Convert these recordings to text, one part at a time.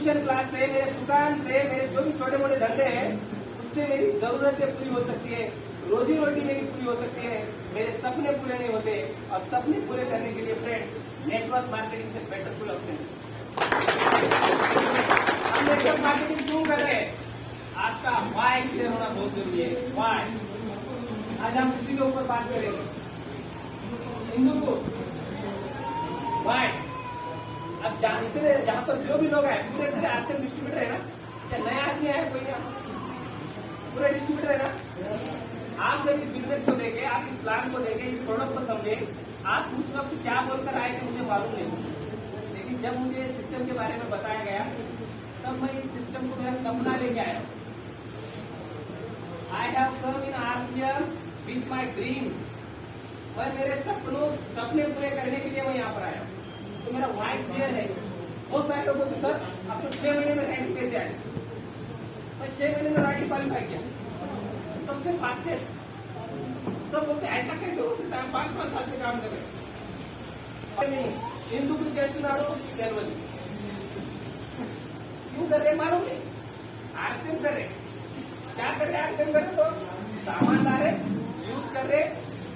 Tuition class से, मेरे दुकान से, मेरे जो भी छोटे मोटे धंधे हैं उससे मेरी जरूरतें पूरी हो सकती है, रोजी रोटी मेरी पूरी हो सकती है, मेरे सपने पूरे नहीं होते। और सपने पूरे करने के लिए फ्रेंड्स नेटवर्क मार्केटिंग से बेटर फुल ऑप्शन हम नेटवर्क मार्केटिंग क्यों कर रहे हैं? आपका वाई क्लियर होना बहुत जरूरी है। वाई आज हम उसी के ऊपर बात करेंगे। हिंदू को वाई अब इतने जहाँ पर जो भी लोग हैं पूरे पूरे आर्ट्स डिस्ट्रीब्यूटर है ना, क्या नया आदमी है कोई? पूरे डिस्ट्रीब्यूटर है ना। आप जब इस बिजनेस को देखे, आप इस प्लान को देखे, इस प्रोडक्ट को समझे, आप उस वक्त क्या बोलकर आए थे मुझे मालूम नहीं, लेकिन जब मुझे इस सिस्टम के बारे में बताया गया तब मैं इस सिस्टम को मेरा सपना लेके आया। I have come in RCM with my dreams. मैं मेरे सपने पूरे करने के लिए मैं यहाँ पर आया। तो मेरा वाइट क्लियर है। बहुत सारे लोग बोलते सर आप तो 6 महीने में रैंक कैसे आए? मैं 6 महीने में रैंक क्वालिफाई किया, सबसे फास्टेस्ट। सब बोलते ऐसा कैसे हो सकता है? 5-5 साल से काम कर रहे नहीं। हिंदू को చేస్తున్నారు తెలియదు क्यों कर रहे मालूम नहीं। आरसीएम कर रहे, क्या कर रहे? आरसीएम कर रहे तो सामान ला रहे, यूज कर रहे,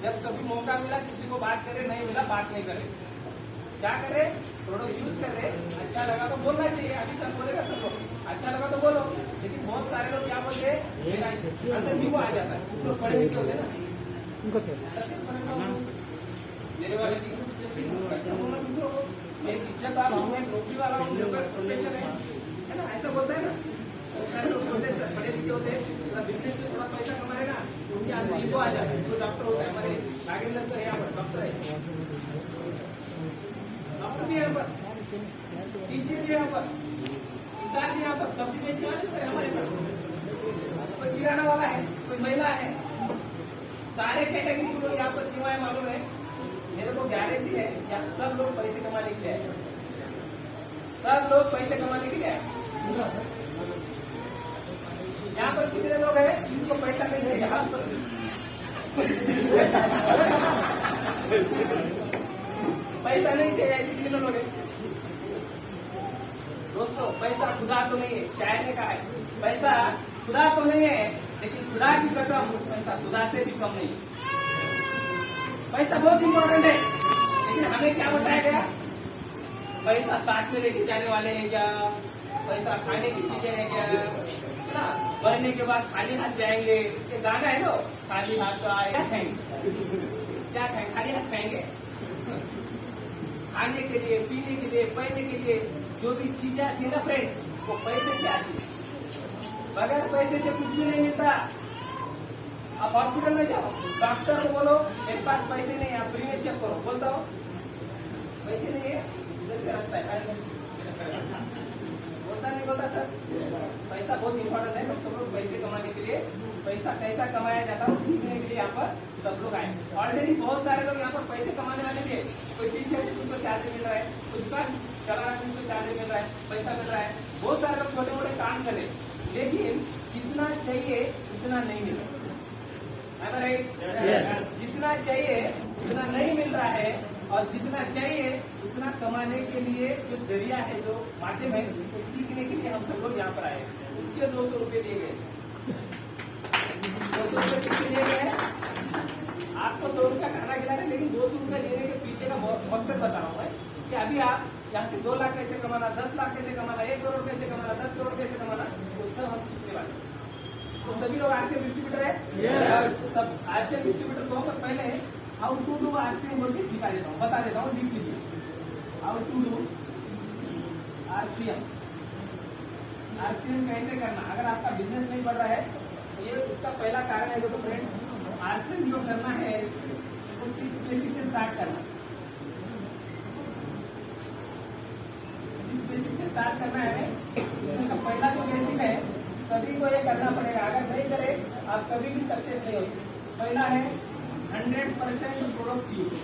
जब कभी मौका मिला किसी को बात करे, नहीं मिला बात नहीं करे। क्या कर रहे? प्रोडक्ट यूज कर रहे, अच्छा लगा तो बोलना चाहिए। अभी सर बोलेगा सब लोग अच्छा लगा तो बोलो, लेकिन बहुत सारे लोग क्या बोलते हैं अंदर भी वो आ जाता है। तो पढ़े लिखे होते ना मेरे वाले ऐसा बोलना दूसरों को, मैं इज्जत आ हूँ, मैं नौकरी वाला हूँ, प्रोफेशन है ना, ऐसा बोलता है ना। सारे लोग बोलते हैं पढ़े लिखे होते हैं, बिजनेस में थोड़ा पैसा कमाए ना उनके अंदर ईगो आ जाता है। जो डॉक्टर होता है हमारे नागेंद्र सर यहाँ पर डॉक्टर है, डॉक्टर भी यहाँ पर, टीचर भी यहाँ पर, किसान भी यहाँ पर, सब्जी बेचने वाले सर हमारे पास, कोई किराना वाला है, कोई महिला है, सारे कैटेगरी के लोग यहाँ पर क्यों आए मालूम है? मेरे को गारंटी है यहाँ सब लोग पैसे कमाने के लिए आए, सब लोग पैसे कमाने के लिए आए। यहाँ पर कितने लोग हैं जिसको पैसा नहीं चाहिए? यहाँ पर पैसा नहीं चाहिए, ऐसे कितने लोग हैं? दोस्तों पैसा खुदा तो नहीं है, शायर ने कहा है पैसा खुदा तो नहीं है, लेकिन खुदा की कसम पैसा खुदा से भी कम नहीं। पैसा बहुत इंपॉर्टेंट है, लेकिन हमें क्या बताया गया? पैसा साथ में लेके जाने वाले हैं क्या? पैसा खाने की चीजें हैं क्या? है ना, मरने के बाद खाली हाथ जाएंगे, ये गाना है तो खाली हाथ तो आए क्या खाएंगे? क्या खाएंगे? खाली हाथ खाएंगे? खाने के लिए, पीने के लिए, पहनने के लिए जो भी चीजें आती है ना फ्रेंड्स, वो पैसे से आती है। बगैर पैसे से कुछ भी नहीं मिलता। आप हॉस्पिटल में जाओ, डॉक्टर को बोलो मेरे पास पैसे नहीं है, आप फ्री में चेक करो, बोलता हो पैसे नहीं है, इधर से रास्ता है, बोलता नहीं बोलता सर। पैसा बहुत इंपॉर्टेंट है, तो सब लोग पैसे कमाने के लिए, पैसा कैसा कमाया जाता है सीखने के लिए यहाँ पर सब लोग आए। ऑलरेडी बहुत सारे लोग यहाँ पर पैसे कमाने वाले थे, कोई टीचर है उनको सैलरी मिल रहा है, कोई दुकान चला रहा है उनको सैलरी मिल रहा है, पैसा मिल रहा है, बहुत सारे लोग छोटे मोटे काम करे, लेकिन जितना चाहिए उतना नहीं मिल रहा है, राइट? जितना चाहिए उतना नहीं मिल रहा है, और जितना चाहिए उतना कमाने के लिए जो जरिया है, जो माध्यम है, वो सीखने के लिए हम सब लोग यहाँ पर आए। उसके 200 रुपये दिए गए। 200 रुपये किसके दिए गए हैं? आपको 100 रुपया खाना खिलाना है, लेकिन 200 रुपये देने के पीछे का मकसद बता रहा हूँ मैं कि अभी आप यहाँ से 2 लाख कैसे कमाना, 10 लाख कैसे कमाना, 1 करोड़ कैसे कमाना, 10 करोड़ कैसे कमाना, वो सब हम सीखने वाले। तो सभी लोग आरसीएम डिस्ट्रीब्यूटर है, सब आरसीएम डिस्ट्रीब्यूटर को हम पहले हाउ टू डू आरसीएम बोल के सिखा देता हूँ, बता देता हूँ, लिख लीजिए how to do RCM. RCM कैसे करना? अगर आपका बिजनेस नहीं बढ़ रहा है तो ये उसका पहला कारण है। देखो फ्रेंड्स, आरसीएम जो करना है वो 6 बेसिक से स्टार्ट करना। 6 बेसिक से स्टार्ट करना है। इसमें पहला जो बेसिक है सभी को ये करना पड़ेगा, अगर नहीं करे आप कभी भी सक्सेस नहीं होगी। पहला है 100% प्रोडक्ट यूज।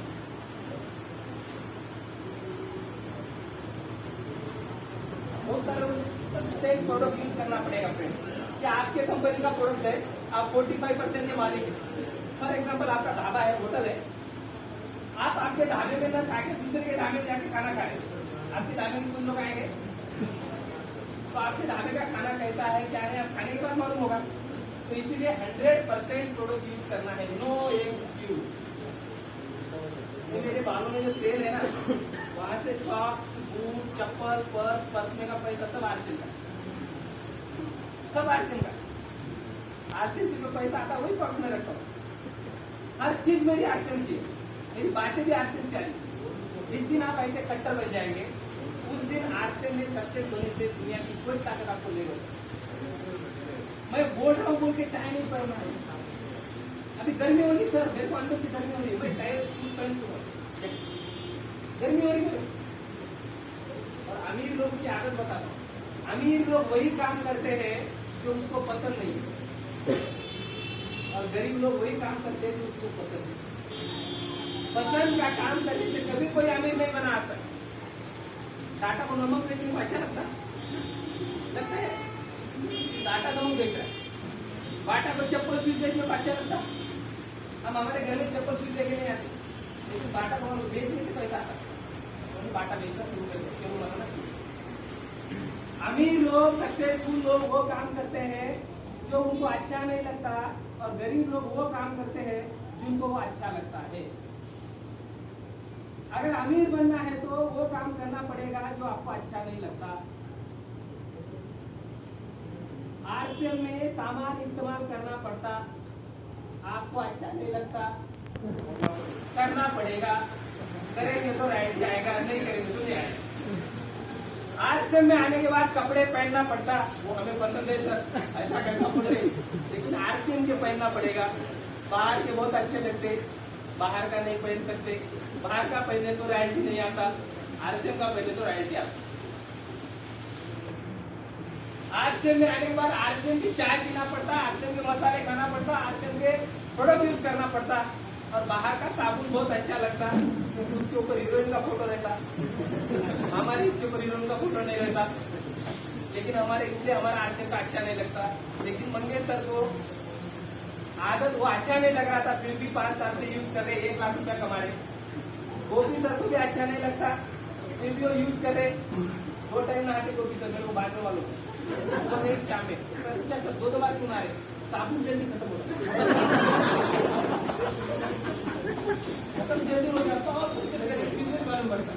बहुत सारे सेम प्रोडक्ट यूज करना पड़ेगा फ्रेंड्स। क्या आपके कंपनी का प्रोडक्ट है, आप 45% के मालिक है। फॉर एग्जाम्पल आपका ढाबा है, होटल है, आप आपके ढाबे में न खा के दूसरे के ढाबे में जाके खाना खा रहे, आपके ढाबे में कुछ लोग आएंगे, तो आपके ढाबे का खाना कैसा है क्या है आप खाने के बाद मालूम होगा। तो इसीलिए 100% प्रोडक्ट यूज करना है, नो एक्सक्यूज। मेरे बालों में जो तेल है ना, वहां से सॉक्स, बूट, चप्पल, पर्स, पर्सने का पैसा सब आरसीएम का, सब आरसीएम का। आरसीएम से जो पैसा आता है वही पॉकेट में रखता हूँ। हर चीज मेरी आरसीएम की है, मेरी बातें भी आरसीएम से आई। जिस दिन आप ऐसे कट्टर बन जाएंगे उस दिन आरसीएम में सक्सेस होने से दुनिया की कोई ताकत आपको नहीं होगी। मैं बोल रहा हूँ बोल के टाई नहीं पहनना है। अभी गर्मी हो रही सर, मेरे को अंदर से गर्मी हो रही है, मैं टाई सूट पहन लूंगा, गर्मी हो रही है। और अमीर लोगों की आदत बताता हूँ, अमीर लोग वही काम करते हैं जो उसको पसंद नहीं है, और गरीब लोग वही काम करते हैं जो उसको पसंद है। पसंद का काम करने से कभी कोई अमीर नहीं बना सकता। टाटा को नमक बेचने को अच्छा लगता है, टाटा नमक बेच रहा है। बाटा को चप्पल शूज बेचने को अच्छा लगता। हम हमारे घर में चप्पल शूज लेके नहीं आते, लेकिन बाटा को बेचने से पैसा आता है, बाटा बेचना शुरू कर दिया, शुरू बनाना। अमीर लोग, सक्सेसफुल लोग वो काम करते हैं जो उनको अच्छा नहीं लगता, और गरीब लोग वो काम करते हैं जिनको वो अच्छा लगता है। अगर अमीर बनना है तो वो काम करना पड़ेगा जो आपको अच्छा नहीं लगता। आरसीएम में सामान इस्तेमाल करना पड़ता, आपको अच्छा नहीं लगता, करना पड़ेगा। करेंगे तो राइट जाएगा, नहीं करेंगे तो नहीं आएगा। आरसीएम में आने के बाद कपड़े पहनना पड़ता, वो हमें पसंद है सर, ऐसा कैसा बोल रहे, लेकिन आरसीएम के पहनना पड़ेगा। बाहर के बहुत अच्छे लगते, बाहर का नहीं पहन सकते। बाहर का पहने तो रॉयल्टी नहीं आता, आरसीएम का पहने तो रॉयल्टी आता। आरसीएम में आने के बाद आरसीएम की चाय पीना पड़ता, आरसीएम के मसाले खाना पड़ता, आरसीएम के प्रोडक्ट यूज करना पड़ता। और बाहर का साबुन बहुत अच्छा लगता क्योंकि उसके ऊपर हीरोइन का फोटो रहता, हमारे इसके ऊपर हीरोइन का फोटो नहीं रहता, लेकिन हमारे इसलिए हमारा आरसीएम का अच्छा नहीं लगता। लेकिन मंगेश सर को आदत वो अच्छा नहीं लग रहा था, फिर भी 5 साल से यूज कर रहे, 1 लाख रुपया कमा रहे। गोपी सर को भी अच्छा नहीं लगता, फिर भी वो यूज कर रहे। 2 टाइम नहाते गोपी सर, मेरे को बाथरूम वालों को नहीं, शाम में सर 2 बार क्यों नहा रहे, साबुन जल्दी खत्म हो खत्म जल्दी हो जाता और बिजनेस मालूम पड़ता।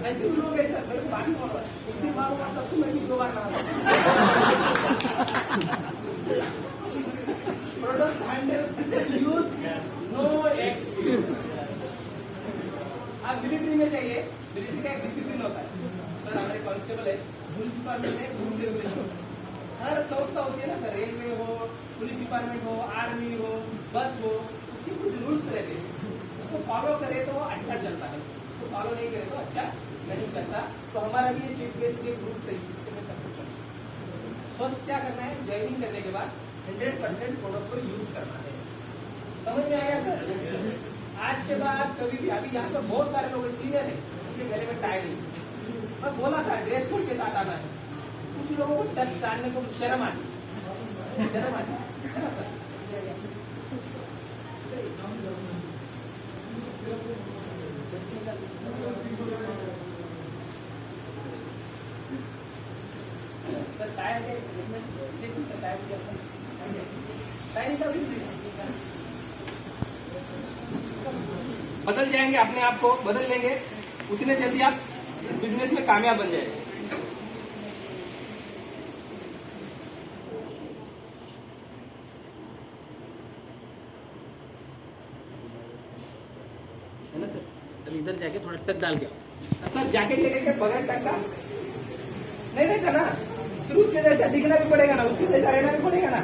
ऐसे लोग है सर, मेरे को बात नहीं मालूम, तब से मैं 2 बार नहा प्रोडक्ट 100% यूज, नो एक्सक्यूज। आप मिलिट्री में जाइए, मिलिट्री का एक डिसिप्लिन होता है सर, हमारे कांस्टेबल है, पुलिस डिपार्टमेंट में रूल से रेगुलेशन, हर संस्था होती है ना सर, रेलवे हो, पुलिस डिपार्टमेंट हो, आर्मी हो, बस हो, उसके कुछ रूल्स रहते हैं, उसको फॉलो करे तो वो अच्छा चलता है, उसको फॉलो नहीं करे तो अच्छा नहीं चलता। तो हमारा भी ये रूल सही सिस्टम में सक्सेस है। फर्स्ट क्या करना है, ज्वाइनिंग करने के बाद 100% प्रोडक्ट को यूज करना है। समझ में आया सर? आज के बाद कभी भी, अभी यहाँ पर बहुत सारे लोग सीनियर है, उनके गले में टाई नहीं, मैं बोला था ड्रेस कोड के साथ आना है, कुछ लोगों को टच डालने को शर्म आती है ना सर? सर टाई है, बदल जाएंगे, अपने आप को बदल लेंगे, उतने जल्दी आप इस बिजनेस में कामयाब बन जाएंगे। है ना सर? अब इधर जाके थोड़ा टक डाल के सर, जैकेट लेके बगैर टक का नहीं रहता ना, फिर उसके जैसा दिखना भी पड़ेगा ना, उसके जैसा रहना भी पड़ेगा ना।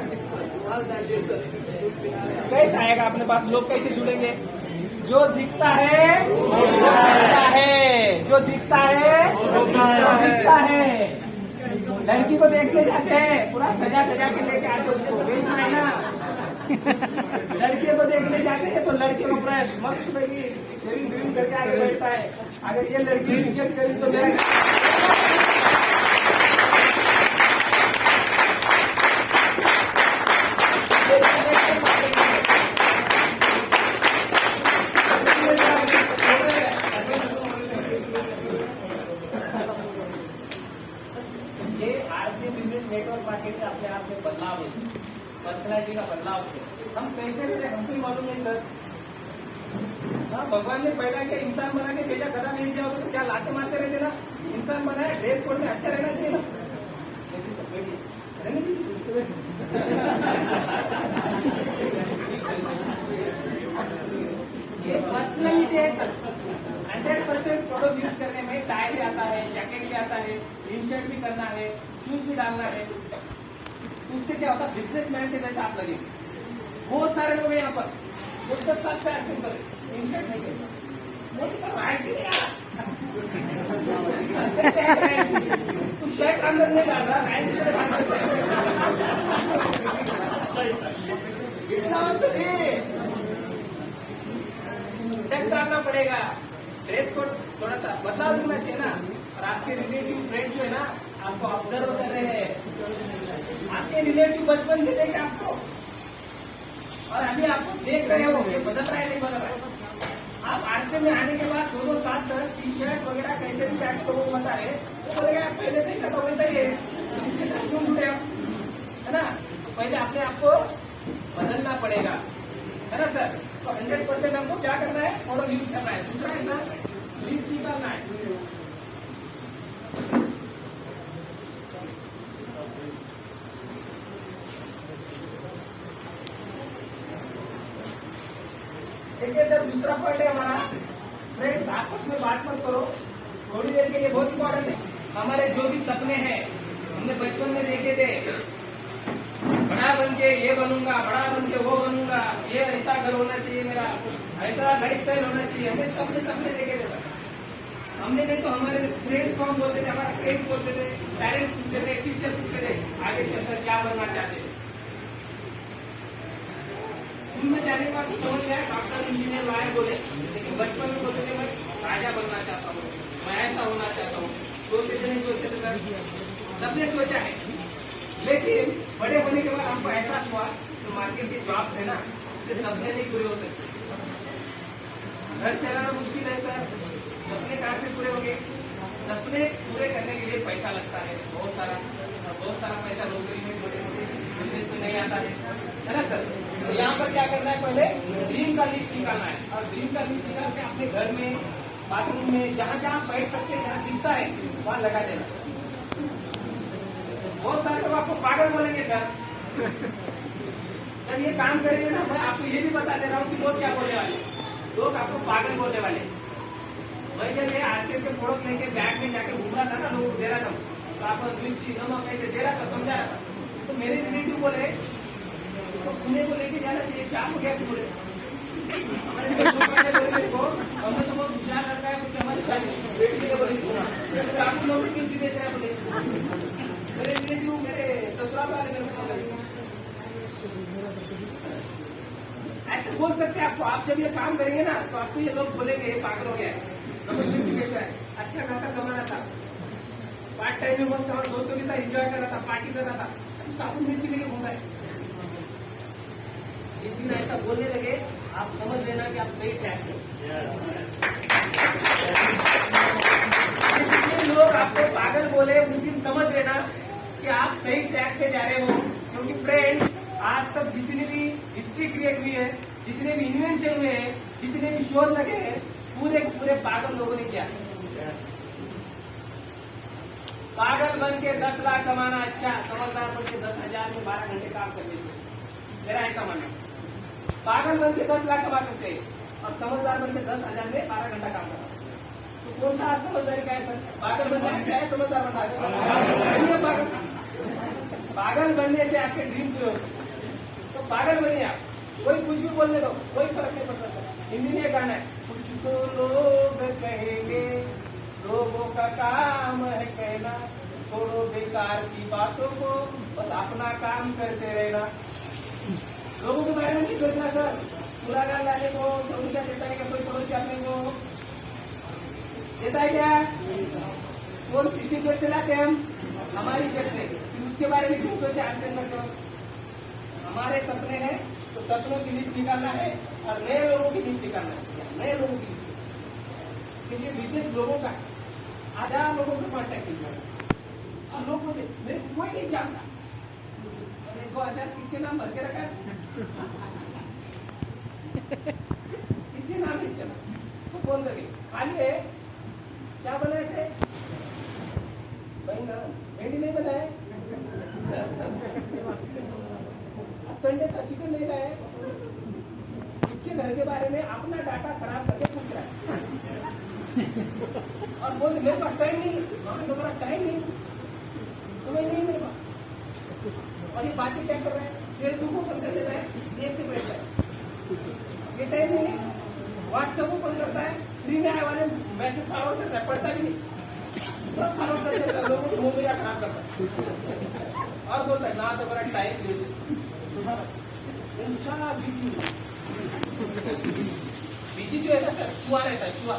कैसा आएगा अपने पास, लोग कैसे जुड़ेंगे? जो दिखता है वो दिखता है, जो दिखता है वो दिखता है। लड़की को देखने जाते हैं, पूरा सजा के लेके आते, उसको तो बेचना है ना। लड़के को देखने जाते हैं तो लड़के को पूरा मस्त शेविंग करके आगे बैठता है। अगर ये लड़की रिजेक्ट करी तो ये आरसीएम नेटवर्क मार्केटिंग अपने आप में बदलाव है, पर्सनैलिटी का बदलाव है। हम कैसे रहे हमको ही मालूम नहीं सर। हाँ, भगवान ने पहला क्या इंसान बना के भेजा, गधा भेज दिया तो क्या लाते मारते रहते ना। इंसान बनाया, ड्रेस कोड में अच्छा रहना चाहिए ना। ये पर्सनैलिटी है सर। 100% प्रोडक्ट यूज करने में टाई भी आता है, जैकेट भी आता है, इन शर्ट भी करना है, शूज भी डालना है। उससे क्या होता है, बिजनेसमैन के जैसे आप लगे। बहुत सारे लोग हैं यहाँ पर, वो 10 साल से ऐसे करे, इन शर्ट नहीं करता। मोदी सर राइट नहीं आ तू शर्ट अंदर नहीं डाल रहा, टक डालना पड़ेगा। ड्रेस कोड थोड़ा सा बदलाव देना चाहिए ना। और आपके रिलेटिव फ्रेंड जो है ना, आपको ऑब्जर्व कर रहे हैं। आपके रिलेटिव बचपन से देखे आपको, और अभी आपको देख रहे हो ये बदल रहा है नहीं बदल रहा है। आप आरसे में आने के बाद 2-2 साल तक टी शर्ट वगैरह कैसे भी जाके लोगों को बता रहे, वो बोलेगा पहले से ऐसा तो वैसा ही है, इसके साथ क्यों जुड़े आप, है ना। पहले अपने आप को बदलना पड़ेगा, है ना सर। तो 100% हमको क्या करना है, फॉलो यूज करना है। दूसरा है सर, लिस्ट निकालना है। देखिए सर, दूसरा पॉइंट है हमारा, फ्रेंड्स आपस में बात मत करो थोड़ी देर के लिए, बहुत इंपॉर्टेंट है। हमारे जो भी सपने हैं, हमने बचपन में देखे थे, बड़ा बन के ये बनूंगा, बड़ा बन के वो बनूंगा, ये ऐसा घर होना चाहिए मेरा, ऐसा लाइफ स्टाइल होना चाहिए, हमने सपने देखे थे सर। हमने नहीं तो हमारे फ्रेंड्स को हम बोलते थे, हमारे फ्रेंड्स बोलते थे, पेरेंट्स पूछते थे, टीचर पूछते थे, आगे चलकर क्या बनना चाहते थे। स्कूल में जाने के बाद समझ गया डॉक्टर, इंजीनियर, लॉयर बोले, लेकिन बचपन में बोलते थे मैं राजा बनना चाहता हूँ, मैं ऐसा होना चाहता हूँ। सोचते थे नहीं सोचते थे सर, सबने सोचा है। लेकिन बड़े होने के बाद हमको एहसास हुआ तो मार्केट के जॉब्स है ना, उससे सपने नहीं पूरे हो सकते। घर चलाना मुश्किल है सर, सपने कहाँ से पूरे होंगे। सपने पूरे करने के लिए पैसा लगता है, बहुत सारा पैसा नौकरी में, छोटे मोटे बिजनेस में नहीं आता है ना सर। तो यहाँ पर क्या करना है, पहले ड्रीम का लिस्ट निकालना है, और ड्रीम का लिस्ट निकाल के अपने घर में, बाथरूम में, जहाँ जहाँ बैठ सकते हैं, जहाँ दिखता है वहाँ लगा देना। बहुत सारे लोग आपको पागल बोलेंगे सर। जब ये काम करेंगे ना, मैं आपको ये भी बता दे रहा हूँ कि लोग क्या बोलने वाले, लोग आपको पागल बोलने वाले। मैं जब ये आरसीएम के प्रोडक्ट लेके बैग में जाके घूम रहा था ना, लोगों को दे रहा था, तो आप मिर्ची नमक ऐसे दे रहा था, समझा रहा था। तो मेरे रिलेटिव बोले उसको पुणे को लेके जाना चाहिए, क्या हो गया बोले। हमने तो बहुत विचार रखा है, क्योंकि हमारी शादी बेटी बोले आप लोग मिर्ची बेच रहे बोले। मेरे रिलेटिव, मेरे ससुराल वाले ऐसे बोल सकते हैं आपको। आप जब ये काम करेंगे ना, तो आपको ये लोग बोलेंगे ये पागल हो गया है, मिर्ची बेच रहा है, अच्छा खासा कमाना था, पार्ट टाइम में मस्त हमारे दोस्तों के साथ एंजॉय कर रहा था, पार्टी कर रहा था, साबुन मिर्ची लेके घूम रहा है। जिस दिन ऐसा बोलने लगे, आप समझ लेना कि आप सही ट्रैक पे। जिस दिन लोग आपको पागल बोले, उस दिन समझ लेना कि आप सही ट्रैक पे जा रहे हो। क्योंकि फ्रेंड्स, आज तक जितनी भी हिस्ट्री क्रिएट हुई है, जितने भी इन्वेंशन हुए हैं, जितने भी शोध लगे हैं, पूरे पूरे पागल लोगों ने किया। पागल बन के 10 लाख कमाना अच्छा, समझदार बन के 10,000 में 12 घंटे काम करने से, मेरा ऐसा मानना। पागल बन के 10 लाख कमा सकते हैं, और समझदार बन के 10,000 में 12 घंटा काम करना। तो कौन सा समझदारी का है सर? पागल बनना अच्छा है, समझदार बनना है? पागल बनने से आपके ड्रीम पूरे हो सकते, तो पागल बनिए आप। कोई कुछ भी बोलने दो, कोई फर्क नहीं पड़ता सर। हिंदी में गाना है, कुछ तो लोग कहेंगे, लोगों का काम है कहना, छोड़ो बेकार की बातों को, बस अपना काम करते रहना। लोगों के बारे में नहीं सोचना सर। पूरा गान लाने को 100 रुपया देता है क्या कोई पड़ोसी अपने को? देता है क्या? कौन किसकी जेब से लाते हम? हमारी जेब से। फिर उसके बारे में क्यों सोचे? आंसर मत करो। हमारे सपने हैं तो सपनों की लिस्ट निकालना है, और नए लोगों की लिस्ट निकालना है, नए लोगों की लिस्ट। क्योंकि बिजनेस लोगों का, 1000 लोगों को कॉन्टेक्ट करना है। और लोग बोले मेरे को कोई नहीं जानता, 2000 किसके नाम भर के रखा है, किसके नाम, इसके नाम। तो फोन करके खाली है, क्या बनाए थे, भेंडी नहीं बनाए, संडे का चिकन नहीं लाए, इसके घर के बारे में अपना डाटा खराब करके पूछ रहा है और बोल मेरे पास टाइम नहीं, मेरा टाइम नहीं, समय नहीं मेरे पास। और ये बातें क्या कर रहे हैं, फेसबुक ओपन कर देता है, देखते बैठ जाए, ये टाइम नहीं है। व्हाट्सएप ओपन करता है, फ्री में आए वाले मैसेज फॉरवर्ड करता है, पढ़ता भी नहीं, फॉरवर्ड कर देता है, लोगों को मुंह खराब करता है और बोलता है ना तो बड़ा टाइम ले बीजी जो है ना सर, चुहा रहता है, चुहा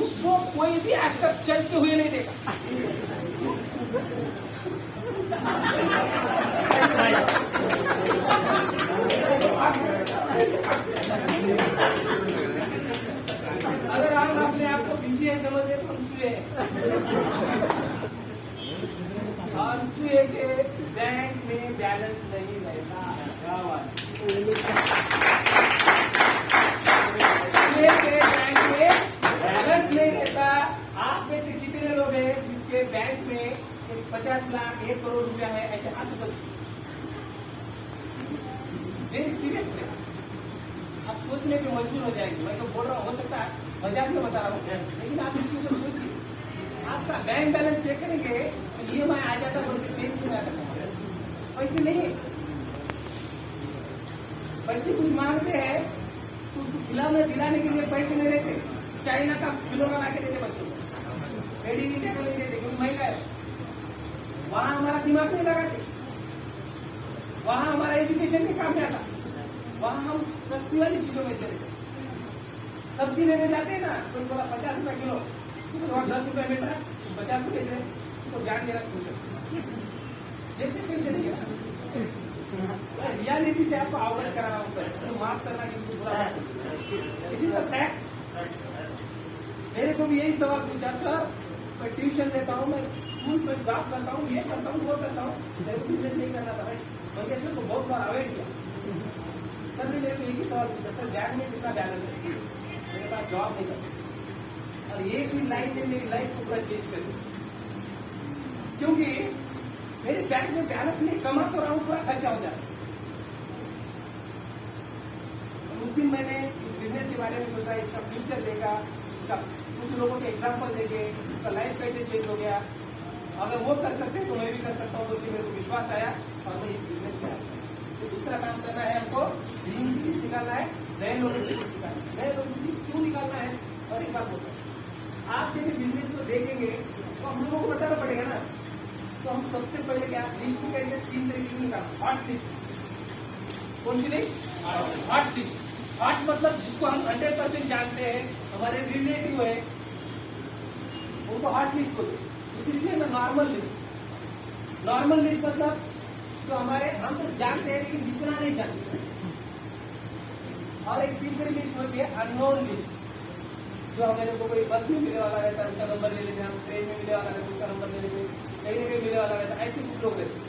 उसको कोई भी आज तक चलते हुए नहीं देखा। अगर आप अपने आप को बिजी है समझ रहे तो हम चुहे और चुहे के बैंक में बैलेंस नहीं रहता, चुहे के बैंक में बैलेंस नहीं रहता। आप में से कितने लोग हैं जिसके बैंक में 50 लाख 1 करोड़ रुपया है, ऐसे हाथ कर वेरी सीरियसली आप सोचने पे मजबूर हो जाएंगे। मैं तो बोल रहा हूँ, हो सकता है मजाक में बता रहा हूँ, लेकिन आप इस चीज को सोचिए, आपका बैंक बैलेंस चेक करेंगे तो EMI आ जाता है, बोलते टेंशन आ जाता है, पैसे नहीं। बच्चे कुछ मांगते हैं तो उसको दिलाने के लिए पैसे नहीं रहते, चाइना का खिलौना ला के देते बच्चों को, मेड इन इंडिया का नहीं देते क्योंकि महंगा है। वहां हमारा दिमाग नहीं लगाते, वहां हमारा एजुकेशन नहीं काम में आता, वहां हम सस्ती वाली चीजों में चले। सब्जी लेने जाते हैं ना तो थोड़ा 50 रुपए किलो, तो 10 रुपए मिल रहा है, 50 रुपए दे तो ज्ञान देना सोचो, जेब में पैसे नहीं है। रियलिटी से आपको अवगत करा रहा हूँ सर, तो माफ करना किसी बुरा इसी का फैक्ट। मेरे को भी यही सवाल पूछा सर, मैं ट्यूशन लेता हूँ, मैं स्कूल में जॉब करता हूँ, ये करता हूँ, वो करता हूँ, मेरे को बिजनेस नहीं करना था। मैं सर को बहुत बार अवॉइड किया, सर ने मेरे को एक ही सवाल पूछा, सर बैंक में कितना बैलेंस है, मेरे पास जॉब नहीं करता। और एक ही लाइन ने मेरी लाइफ को पूरा चेंज कर दिया, क्योंकि मेरे बैंक में बैलेंस नहीं, कमा तो रहा हूँ, पूरा खर्चा हो जाता। उस दिन मैंने इस बिजनेस के बारे में सोचा, इसका फ्यूचर देखा, इसका कुछ लोगों के एग्जाम्पल देखे, उसका लाइफ कैसे चेंज हो गया, अगर वो कर सकते हैं तो मैं भी कर सकता हूँ, क्योंकि मेरे को विश्वास आया और मैं इस बिजनेस में आया। तो दूसरा काम करना है हमको, ड्रीम लिस्ट निकालना है, नए लोगों की लिस्ट निकालना है। नए लोगों की लिस्ट क्यों निकालना है, और एक बात बोलता हूँ, आप जब बिजनेस को देखेंगे तो हम लोगों को बताना पड़ेगा ना। तो हम सबसे पहले क्या लिस्ट कैसे 3 तरीके की निकालना, हॉट लिस्ट, कौन सी नहीं, हॉट लिस्ट। हॉट मतलब जिसको हम 100% जानते हैं, हमारे रिलेटिव है, उनको हॉट लिस्ट बोलते हैं। इसलिए ना नॉर्मल लिस्ट, नॉर्मल लिस्ट मतलब जो हमारे, हम तो जानते हैं लेकिन इतना नहीं जानते। और एक तीसरी लिस्ट होती है अननोन लिस्ट, जो हमारे को कोई बस में मिलने वाला रहता है उसका नंबर ले लेते हैं, हम ट्रेन में मिलने वाला रहता है उसका नंबर ले लेते हैं, कहीं ना कहीं मिलने वाला रहता है, ऐसे कुछ लोग रहते हैं।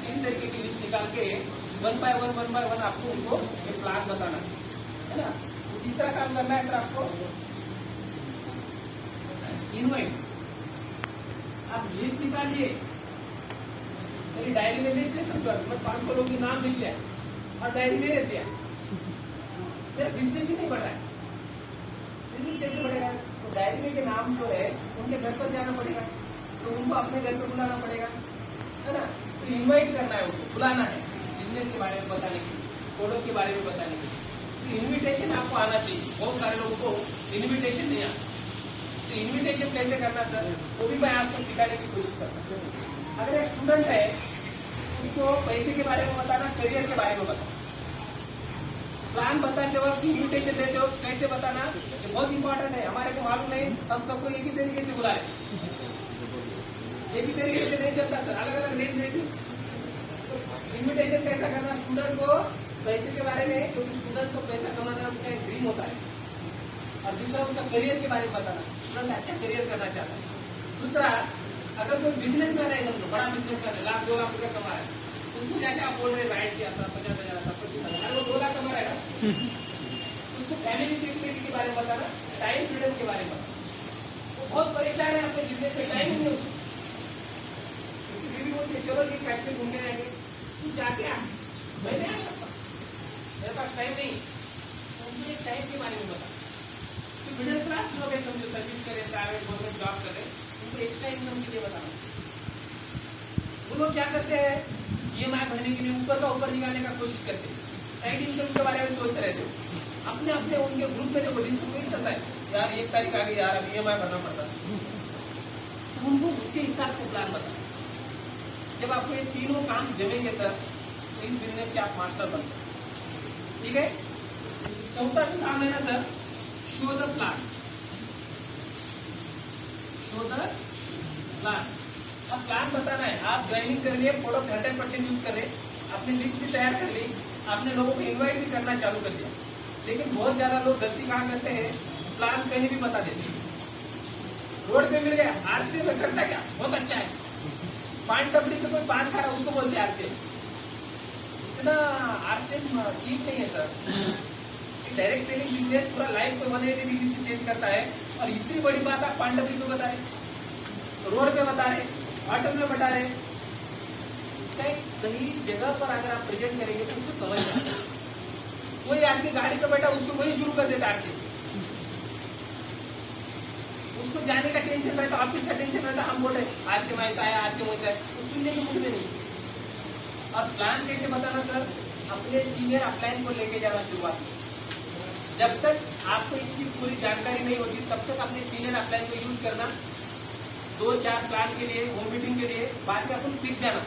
3 तरीके की लिस्ट निकाल के 1 by 1 आपको उनको एक प्लान बताना है ना। तो तीसरा काम करना है सर आपको इनवाइट। आप लिस्ट निकालिए, मेरी डायरी में लिस्ट है समझो, मैं 500 लोगों के नाम लिख लिया और डायरी में रख दिया, मेरा बिजनेस ही नहीं बढ़ रहा है। बिजनेस कैसे बढ़ेगा, तो डायरी में के नाम जो है उनके घर पर जाना पड़ेगा, तो उनको अपने घर पर बुलाना पड़ेगा, है ना। तो इनवाइट करना है, उनको बुलाना है बिजनेस के बारे में बताने के लिए, प्रोडक्ट के बारे में बताने के लिए। तो इन्विटेशन आपको आना चाहिए, बहुत सारे लोगों को इन्विटेशन नहीं आता। तो इन्विटेशन कैसे करना सर, वो भी मैं आपको सिखाने की कोशिश करता हूँ। अगर एक स्टूडेंट है उसको पैसे के बारे में बताना, करियर के बारे में बताना, प्लान बताते वक्त इन्विटेशन देते हो कैसे बताना, ये बहुत इंपॉर्टेंट है। हमारे को मालूम नहीं, हम सबको एक ही तरीके से बुलाए, एक ही तरीके से नहीं चलता सर, अलग अलग रेंज रहती है। इन्विटेशन कैसा करना, स्टूडेंट को पैसे के बारे में, क्योंकि स्टूडेंट को पैसा कमाना उसका एक ड्रीम होता है, और दूसरा उसका करियर के बारे में बताना। तुरंत अच्छा करियर करना चाहता है। दूसरा, अगर कोई बिजनेसमैन है, समझो बड़ा बिजनेसमैन है, लाख 2 लाख रुपया कमा रहा है, उसको क्या क्या आप बोल रहे राइट किया था 50,000 था 25,000, वो 2 लाख कमा रहा है ना, उसको फैमिली सिक्योरिटी के बारे में बताना, टाइम फ्रीडम के बारे में बताना। वो बहुत परेशान है अपने बिजनेस में, टाइम नहीं है उसको। उसकी बीवी बोलती है चलो जी कश्मीर घूमने आएंगे, तू जाके आ, मैं नहीं आ सकता, मेरे पास टाइम नहीं। तो उनको टाइम के बारे में बता। तो मिडिल क्लास लोग है, समझो सर्विस करें, प्राइवेट गवर्नमेंट जॉब करें, उनको एक्स्ट्रा इनकम के लिए बताना। वो लोग क्या करते हैं, EMI भरने के लिए ऊपर का ऊपर निकालने का कोशिश करते हैं, साइड इनकम के बारे में सोचते रहते हो। अपने अपने उनके ग्रुप में देखो डिस्कस नहीं चलता है, यार 1 तारीख आ गई यार, अब EMI भरना पड़ता है। उनको उसके हिसाब से प्लान बताना। जब आपको ये तीनों काम जमेंगे सर, तो इस बिजनेस के आप मास्टर बन सकते। ठीक है। चौथा जो काम है ना sir, show the plan. Show the plan. अब प्लान बताना है, आप ज्वाइनिंग कर लिए, प्रोडक्ट 100% यूज कर रहे, अपनी लिस्ट भी तैयार कर ली, आपने लोगों को इनवाइट भी करना चालू कर दिया। लेकिन बहुत ज्यादा लोग गलती कहाँ करते हैं, प्लान कहीं भी बता देते हैं। रोड पे मिल गया, RCA में करता क्या, बहुत अच्छा है, पान टपरी पे कोई पान खा रहा है, उसको बोलते हैं RCA। इतना RCA चीप नहीं है सर। डायरेक्ट सेलिंग बिजनेस पूरा लाइफ को 180 डिग्री से चेंज करता है। और इतनी बड़ी बात आप पान टपरी पे बता रहे, रोड पे बता रहे, ऑटो में बता रहे, उसका एक सही जगह पर अगर आप प्रेजेंट करेंगे तो उसको समझ में आएगा। कोई आदमी गाड़ी पे बैठा, उसको वही शुरू कर देता RCA। उसको जाने का टेंशन रहता, ऑफिस का टेंशन रहता, हम बोल रहे RCA में ऐसा है, RCA में ऐसा है, तो सुनने के मुझे नहीं। और प्लान कैसे बताना सर, अपने सीनियर अपलाइन को लेके जाना शुरुआत में। जब तक आपको इसकी पूरी जानकारी नहीं होती, तब तक अपने सीनियर अपलाइन को यूज करना, 2-4 प्लान के लिए, होम मीटिंग के लिए, बाद में अपन सीख जाना।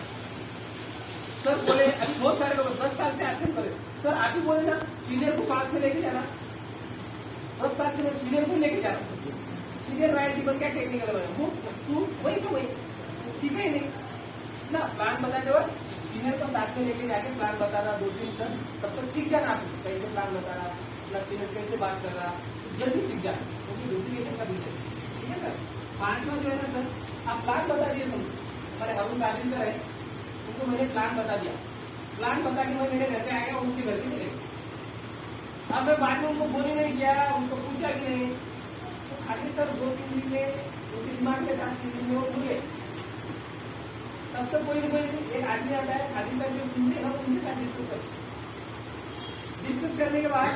सर बोले, बहुत सारे लोग 10 साल से RCA करे, सर आप ही बोले ना सीनियर को साथ में लेके जाना, 10 साल से मैं सीनियर को लेके जाना, सीनियर राइट बन क्या टेक्निकल है, तू वही तो वही सीखा ही नहीं ना। प्लान बताने वक्त सीनियर को साथ में लेके जाके प्लान बताना 2-3 दिन, तब तक सीख जाना आप कैसे प्लान बता रहा, प्लस सीनियर कैसे बात कर रहा, जल्दी सीख जाना, क्योंकि डुप्लीकेशन का बिजनेस। ठीक है सर। 5वां जो है ना सर, आप प्लान बता दिए, समझो हमारे अरुण काजी सर है, उनको मैंने प्लान बता दिया, प्लान बता के मैं मेरे घर पे आ गया, उनके घर पे चले गए। अब मैं बाद में उनको फोन ही नहीं किया, उसको पूछा भी नहीं, तो खाली सर 2-3 दिन में उनके दिमाग में था, 3 दिन में वो भूल गए। तब तक कोई एक आदमी आता है, खाली सर जो सुनते हैं उनके साथ डिस्कस करने के बाद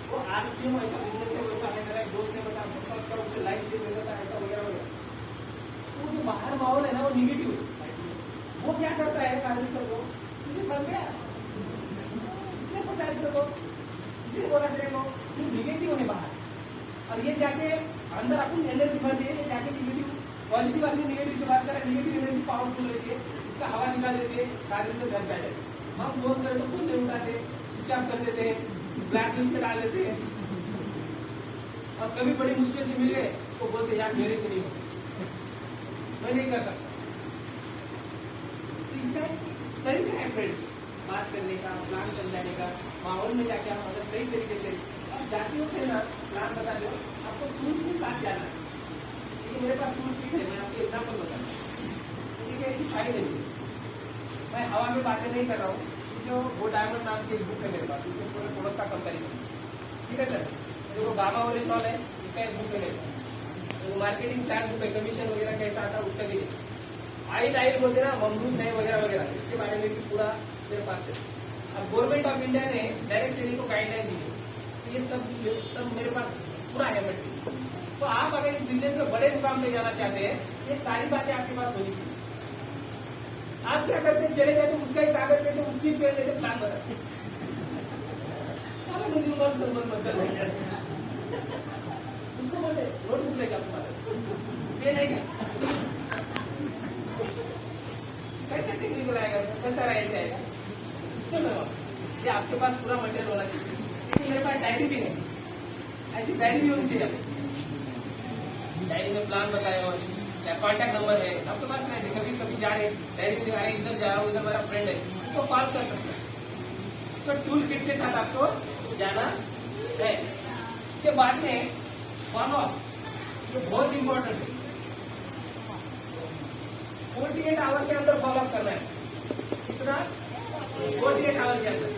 वो RCA में ऐसा बिजनेस है, वैसा है, मेरा एक दोस्त ने बताया, बहुत अच्छा, उससे लाइफ से मिलता था, ऐसा वगैरह वगैरह। वो जो बाहर माहौल है ना, वो निगेटिव है। वो क्या करता है काजी सर को, तुझे फंस गया, इसने फंसाया तेरे को, इसने बोला तेरे को, ये निगेटिव है बाहर। और ये जाके अंदर अपन एनर्जी भर दिए, ये जाके निगेटिव, पॉजिटिव आदमी निगेटिव से बात कर रहा है, निगेटिव एनर्जी पावरफुल रहती है, इसका हवा निकाल देती है, काजी सर घर पे आ जाए। हम फोन करें तो फोन नहीं उठाते, स्विच ऑफ कर देते हैं, ब्लैक लिस्ट में डाल देते हैं। और कभी बड़ी मुश्किल से मिल गए तो बोलते यार मेरे से नहीं हो, मैं नहीं कर सकता। तो इसका तरीका है फ्रेंड्स, बात करने का, प्लान समझाने का, माहौल में जाके आप अगर सही तरीके से आप जाते हो फिर ना प्लान बता दो, आपको टूल्स के साथ जाना है। लेकिन मेरे पास टूल्स भी है, मैं आपको एग्जाम्पल बताऊँ। ठीक है, ऐसी छाई नहीं, मैं हवा में बातें नहीं कर रहा हूँ। जो वो डायमंड नाम की एक बुक है मेरे पास, उसमें पूरे प्रोडक्ट का कंपेरिजन। ठीक है सर। जो गामा ओरिजिनल है, उसका एक बुक है मेरे पास, तो मार्केटिंग प्लान बुक है, कमीशन वगैरह कैसा आता है उसका भी है। आइल बोलते ना, ममरूद है वगैरह वगैरह, इसके बारे में भी पूरा मेरे पास है। अब गवर्नमेंट ऑफ इंडिया ने डायरेक्ट सेलिंग को गाइडलाइन दी है, तो ये सब मेरे पास पूरा है मटेरियल। तो आप अगर इस बिजनेस में बड़े मुकाम पे जाना चाहते हैं, ये सारी बातें आपके पास होनी चाहिए। आप क्या करते हैं, चले जाते, उसका ही कागज लेते, उसकी पेन लेते, प्लान बनाते, सारा मुझे उम्र संबंध मतलब उसको बोलते नोटबुक लेके आपके पास पेन है क्या, कैसे टेक्निकल आएगा, कैसा राइट आएगा, सिस्टम है ये आपके पास पूरा मटेरियल होना चाहिए। लेकिन मेरे पास डायरी भी है, ऐसी डायरी भी होनी चाहिए। डायरी में प्लान बताया और या कॉन्टैक्ट नंबर है आपके पास, नहीं कभी कभी जा रहे डायरी में अरे इधर जा रहा हूँ, इधर मेरा फ्रेंड है, उसको कॉल कर सकते हैं। तो टूल किट के साथ आपको जाना है। इसके बाद में फॉलो अप, ये बहुत इंपॉर्टेंट है। 48 आवर के अंदर फॉलोअप करना है। कितना? 48 आवर के अंदर।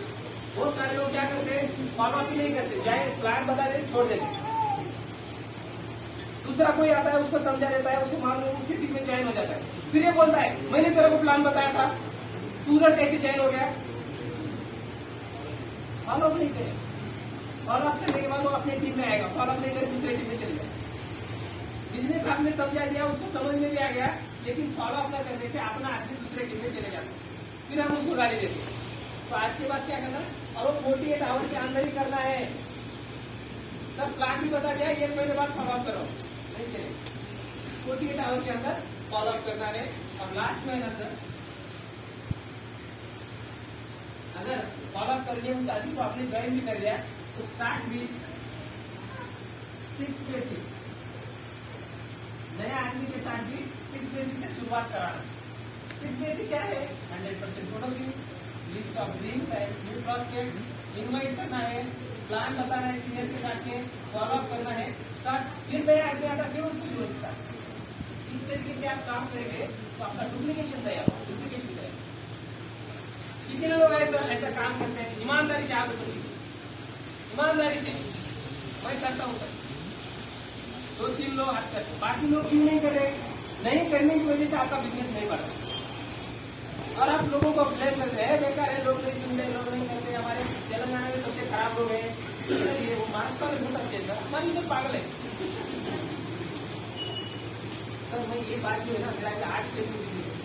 बहुत सारे लोग क्या करते हैं, फॉलोअप ही नहीं करते, चाहे प्लान बता देते छोड़ देते। दूसरा कोई आता है, उसको समझा देता है, उसको मालूम, उसकी टीम में ज्वाइन हो जाता है, फिर ये बोलता है मैंने तेरे को प्लान बताया था, तू उधर कैसे ज्वाइन हो गया? फॉलोअप नहीं करे। फॉलोअप करने के बाद वो अपनी टीम में आएगा, फॉलोअप नहीं करे दूसरे टीम में चले जाए। बिजनेस आपने समझा दिया, उसको समझ में भी आ गया, लेकिन फॉलोअप न करने से अपना आदमी दूसरे टीम में चले जाते, फिर हम उसको गाली देते। तो आज के बाद क्या करना, और वो 48 आवर के अंदर ही करना है। सब प्लान भी बता दिया, ये पहले बात फॉलोअप करो, नहीं चले। 48 आवर के अंदर फॉलोअप करना है। और लास्ट में ना सर, अगर फॉलोअप करके उस आदमी को आपने ज्वाइन भी कर दिया, तो स्टार्ट विथ 6 बेसिक। नया आदमी के साथ भी 6 बेसिक से शुरुआत कराना। 6 बेसिक क्या है? 100% फोटोग्राफी, लिस्ट ऑफ ड्रीम्स है, न्यू प्रॉस्पेक्ट, इनवाइट करना है, प्लान बताना है सीनियर के साथ के, फॉलोअप करना है, स्टार्ट। फिर नया आदमी आता, फिर उसको जो स्टार्ट। इस तरीके से आप काम करेंगे तो आपका डुप्लीकेशन तैयार होगा, डुप्लीकेशन तैयार। कितने लोग ऐसा काम करते हैं? ईमानदारी से आप बताइए, ईमानदारी से मैं करता हूँ सर, 2-3 लोग हाथ करते हैं, बाकी लोग क्यों नहीं कर रहे? नहीं करने की वजह से आपका बिजनेस नहीं बढ़ रहा। और आप लोगों को ब्लेम करते हैं, बेकार है, लोग नहीं सुन रहे, लोग नहीं करते। हमारे तेलंगाना में सबसे खराब लोग हैं, ये वो महाराष्ट्र वाले बहुत अच्छे सर, हमारी तो पागल है सर। मैं ये बात जो है ना, मेरा 8 स्टेट में बिजनेस है,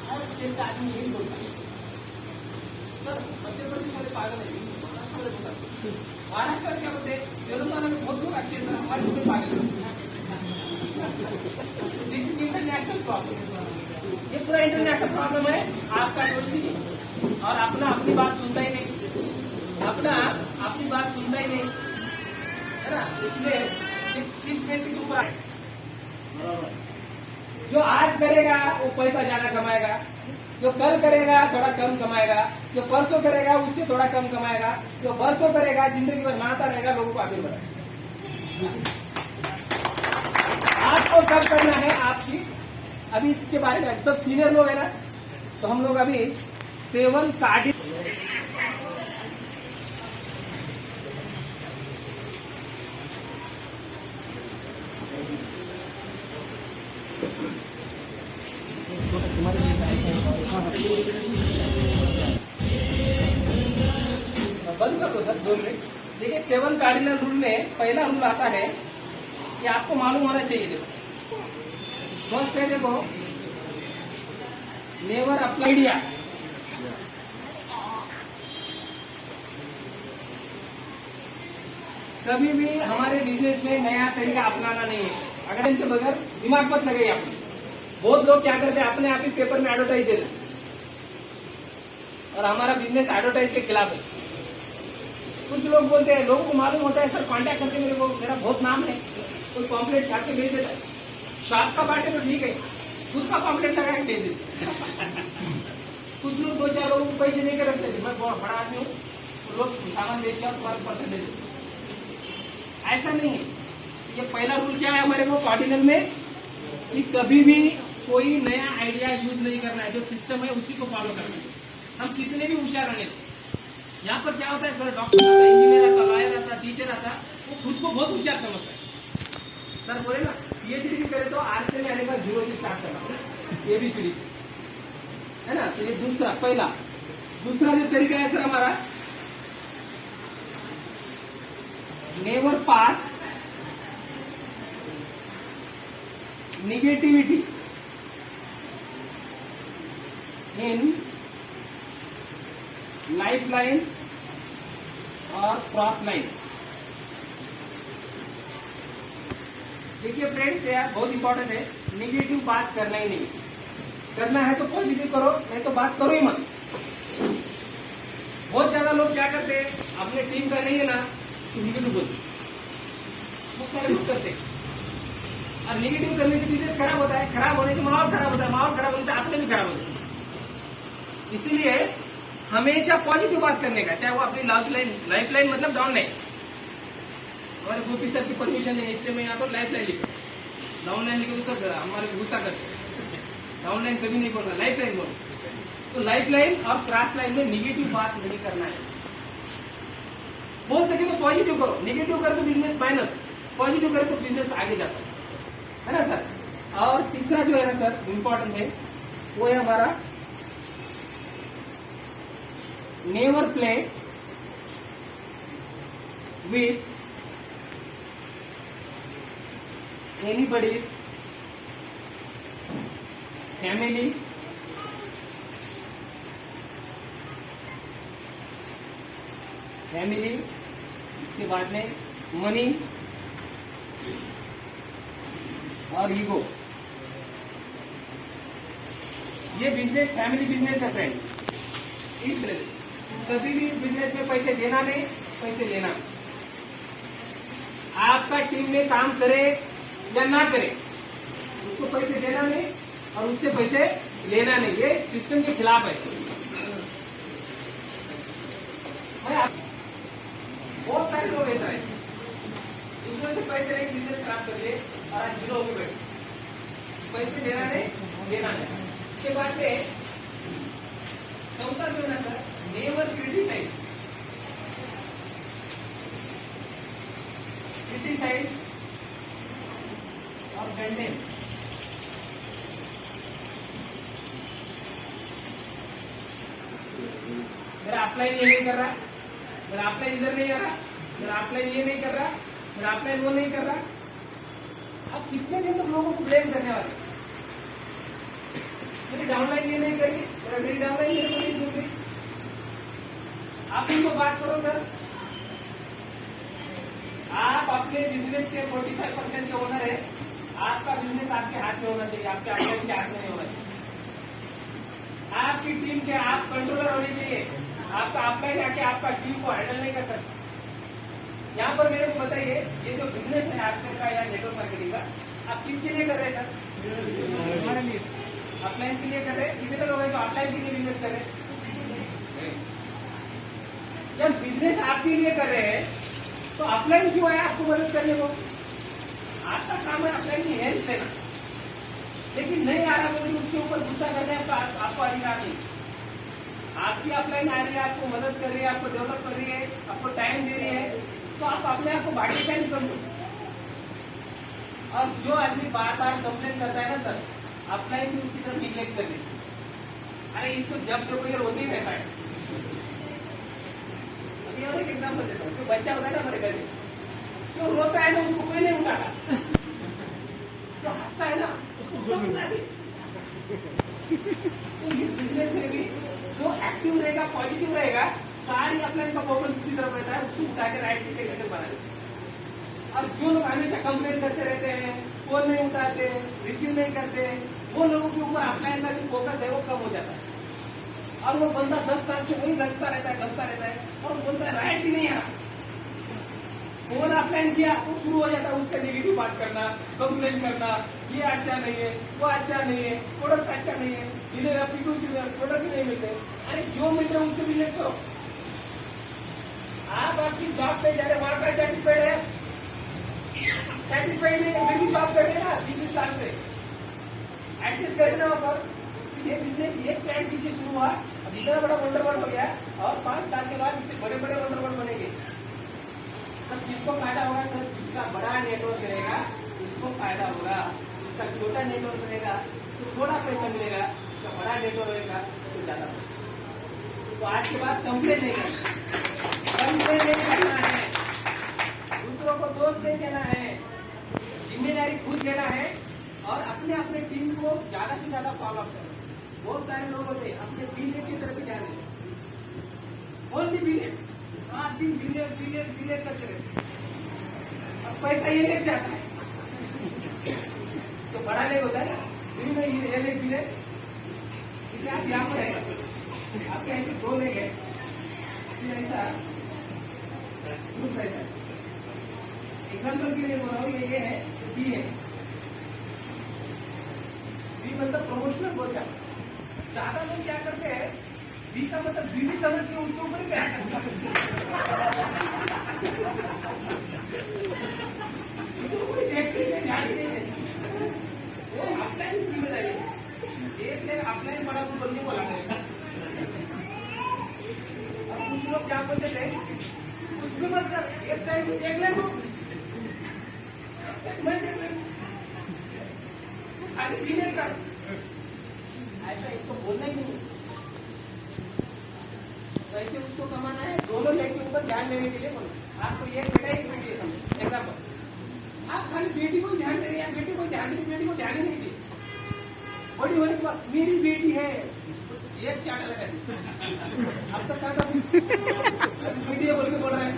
हर स्टेट का आदमी यही बोलता है सर, मध्य प्रदेश वाले पागल है, महाराष्ट्र वाले बहुत अच्छे। महाराष्ट्र में क्या बोलते हैं, तेलंगाना में बहुत लोग अच्छे सर, हमारे लोग पागल है। दिस इज इंटरनेशनल प्रॉब्लम, ये पूरा इंटरनेशनल प्रॉब्लम है, आपका दोष नहीं है। और अपना अपनी बात सुनता ही नहीं, अपना अपनी बात सुनता ही नहीं, है ना। इसलिए 6 बेसिक ऊपर आए। जो आज करेगा वो पैसा ज्यादा कमाएगा, जो कल करेगा थोड़ा कम कमाएगा, जो परसों करेगा उससे थोड़ा कम कमाएगा, जो बरसों करेगा जिंदगी भर नहाता रहेगा, लोगों को आगे बढ़ाएगा। आपको कब करना है आपकी, अभी इसके बारे में सब सीनियर लोग है ना, तो हम लोग अभी 7 कार्डिनल बंद कर दो सर 2 मिनट। देखिए 7 कार्डिनल रूल में पहला रूल आता है कि आपको मालूम होना चाहिए। देखो फर्स्ट है, देखो नेवर अप्लाई आइडिया। कभी भी हमारे बिजनेस में नया तरीका अपनाना नहीं है, अगर इनके बगैर दिमाग मत लगे। आपने बहुत लोग क्या करते हैं, अपने आप ही पेपर में एडवर्टाइज दे देते, और हमारा बिजनेस एडवर्टाइज के खिलाफ है। कुछ लोग बोलते हैं, लोगों को मालूम होता है सर, कांटेक्ट करके मेरे को, मेरा बहुत नाम है, कोई पॉम्पलेट छाप के भेज देता है, शॉप का बांटे तो ठीक है, खुद का पॉम्पलेट लगा के भेज देते। कुछ लोग 2-4 लोगों को पैसे नहीं कर रखते थे, मैं बड़ा आदमी हूँ, लोग सामान बेच कर तुम्हारे पैसे दे देते। ऐसा नहीं है। ये पहला रूल क्या है हमारे को कार्डिनल में, कि कभी भी कोई नया आइडिया यूज नहीं करना है, जो सिस्टम है उसी को फॉलो करना है। हम कितने भी होशियार रहेंगे, यहाँ पर क्या होता है सर, डॉक्टर आता, इंजीनियर आता, लॉयर आता, टीचर आता, वो खुद को बहुत होशियार समझता है। सर बोले ना PhD भी करे तो आर्ट से आने का 0 से स्टार्ट करना, ABCD से, है ना। तो ये दूसरा जो तरीका है सर हमारा, never pass negativity in life line और क्रॉस लाइन। देखिए फ्रेंड्स, यार बहुत इंपॉर्टेंट है, नेगेटिव बात करना ही नहीं, करना है तो पॉजिटिव करो, नहीं तो बात करो ही मत। बहुत ज्यादा लोग क्या करते हैं, अपने टीम का नहीं है ना तो नेगेटिव बोलते, बहुत सारे लोग करते हैं, और नेगेटिव करने से बिजनेस खराब होता है, खराब होने से माहौल खराब होता है, माहौल खराब होने से आपने भी खराब होता है। इसीलिए हमेशा पॉजिटिव बात करने का, चाहे वो अपनी लाइफ लाइन मतलब डाउन लाइन। हमारे गोपी सर की परमिशन है, इसलिए मैं यहाँ पर लाइफ लाइन लिखा। डाउनलाइन लिखे तो सब हमारे गुस्सा करते, डाउनलाइन कभी नहीं बोलना, लाइफ लाइन बोलो। तो लाइफ लाइन और क्रॉस लाइन में निगेटिव बात नहीं करना है। हो सके तो पॉजिटिव करो, नेगेटिव करे तो बिजनेस माइनस, पॉजिटिव करे तो बिजनेस आगे जाता है ना सर। और तीसरा जो है ना सर इम्पोर्टेंट है, वो है हमारा never play with anybody's family इसके बाद में मनी और ईगो। ये बिजनेस फैमिली बिजनेस है फ्रेंड्स। इस कभी भी इस बिजनेस में पैसे देना नहीं, पैसे लेना। आपका टीम में काम करे या ना करे, उसको पैसे देना नहीं और उससे पैसे लेना नहीं, ये सिस्टम के खिलाफ है। बहुत सारे लोग ऐसा है, दूसरों से पैसे लेके बिजनेस खराब कर लिए और आज जीरो हो बैठे। पैसे देना नहीं, लेना नहीं। इसके बाद में चौथा जो है ना सर, नेवर क्रिटिसाइज और कंडेम। मेरा अपलाइन ये नहीं कर रहा, मेरा अपलाइन इधर नहीं आ रहा, मेरा अपलाइन ये नहीं कर रहा, मेरा अपलाइन वो नहीं कर रहा। आप कितने दिन तक लोगों को ब्लेम करने वाले? मेरी डाउनलाइन ये नहीं करी, मेरी डाउनलाइन ये नहीं सुन रही। आप इनको बात करो सर। आप अपने बिजनेस के 45% से ओनर है। आपका बिजनेस आपके हाथ में होना चाहिए, आपके अपलाइन के हाथ में नहीं होना चाहिए। आपकी टीम के आप कंट्रोलर होने चाहिए। आपका अपलाइन आके आपका टीम को हैंडल नहीं कर सकता। यहाँ पर मेरे को बताइए, ये जो बिजनेस है आपका का या नेटवर्क मार्केटिंग का, आप किसके लिए कर रहे हैं सर? हमारे लिए, अपलाइन के लिए कर रहे हैं। कितने लोग हैं जो अपलाइन के लिए बिजनेस कर रहे हैं? जब बिजनेस आपके लिए कर रहे हैं तो अपलाइन क्यों है आपको मदद करने को? आपका काम है अपलाइन की हेल्प लेना, लेकिन नहीं आ रहा बोलिए उसके ऊपर गुस्सा करने आपको अधिकार नहीं। आपकी अपलाइन आ रही है, आपको मदद कर रही है, आपको डेवलप कर रही है, आपको टाइम दे रही है, तो आप अपने आप को भाग्यशाली समझो। और जो आदमी बार बार कंप्लेन करता है ना सर, अपलाइन भी उसकी तरफ निग्लेक्ट कर देती है। अरे इसको जब देखो ये रोते ही रहता है। अभी और एक एग्जाम्पल देता हूँ। जो बच्चा होता है ना हमारे घर में, जो रोता है ना उसको कोई नहीं उठाता, जो हंसता है ना उसको सब उठाते। तो इस बिजनेस में भी जो एक्टिव रहेगा, पॉजिटिव रहेगा, सारी अपलाइन का फोकस उसकी तरफ रहता है, उसको उठा के राइट के लेकर बना देते। और जो लोग हमेशा कंप्लेन करते रहते हैं, फोन नहीं उठाते, रिसीव नहीं करते, वो लोगों के ऊपर अपलाइन का जो फोकस है वो कम हो जाता है। और वो बंदा 10 साल से वही घसता रहता है और बोलता है राइट ही नहीं आ रहा। फोन अपलाइन किया तो शुरू हो जाता है उसका नेगेटिव बात करना, कंप्लेन करना, ये अच्छा नहीं है, वो अच्छा नहीं है, प्रोडक्ट अच्छा नहीं है, डिलीवर प्रोडक्ट नहीं मिलते। अरे जो मिल रहे उससे बिजनेस करो। आप आपकी जॉब पे जा रहे, वहां का सेटिस्फाइड है, सेटिस्फाइड नहीं है, फिर भी जॉब कर रहे ना 20 साल से, एडजस्ट करें ना वहां पर। ये बिजनेस एक क्लाइंट से शुरू हुआ, अब इतना बड़ा वंडरवर्ल्ड हो गया और 5 साल के बाद इससे बड़े बड़े वंडरवर्ल्ड बनेंगे। तब किसको फायदा होगा सर? जिसका बड़ा नेटवर्क रहेगा उसको फायदा होगा। जिसका छोटा नेटवर्क रहेगा तो थोड़ा पैसा मिलेगा, जिसका बड़ा नेटवर्क रहेगा तो ज्यादा पैसा। तो आज के बाद कंप्लेन नहीं करना है, दूसरों को दोष नहीं देना है, जिम्मेदारी खुद लेना है और अपने अपने टीम को ज्यादा से ज्यादा फॉलो अप करना। बहुत सारे लोग होते हैं अपने बिलियन की तरफ ध्यान देते, ओनली बिलियन, 8 दिन बिलियन करते रहते। अब पैसा ये कैसे आता है? तो बड़ा लेग होता है ना, बिलियन आप यहाँ पर है, आपके ऐसे 2 लेग है, ऐसा ग्रुप रहता है। एग्जाम्पल के लिए बोल रहा हूँ, ये है बी है, बी मतलब प्रमोशनल बोलता है। ज्यादा लोग क्या करते हैं, बी का मतलब बीवी समझ के उसके ऊपर ही बैठ करते कोई देखते नहीं, ध्यान ही नहीं देते। ऑफलाइन पढ़ा तो बोल नहीं बोला करेगा। अब कुछ लोग क्या बोलते थे, कुछ भी मत कर, एक साइड में देख ले, मैं देख ले, खाली पीने कर, ऐसा इसको बोलना ही नहीं। वैसे उसको कमाना है, दोनों लेग के ऊपर ध्यान देने के लिए बोलो। आपको एक बेटा एक बेटी है, समझो एग्जाम्पल, आप खाली बेटी को ध्यान दे रहे हैं, बेटी को ध्यान दे, बेटी को ध्यान ही नहीं दी, बड़ी होने के बाद मेरी बेटी है, एक चाटा लगा दी। अब तक क्या बेटी है बोल के बोल रहा है,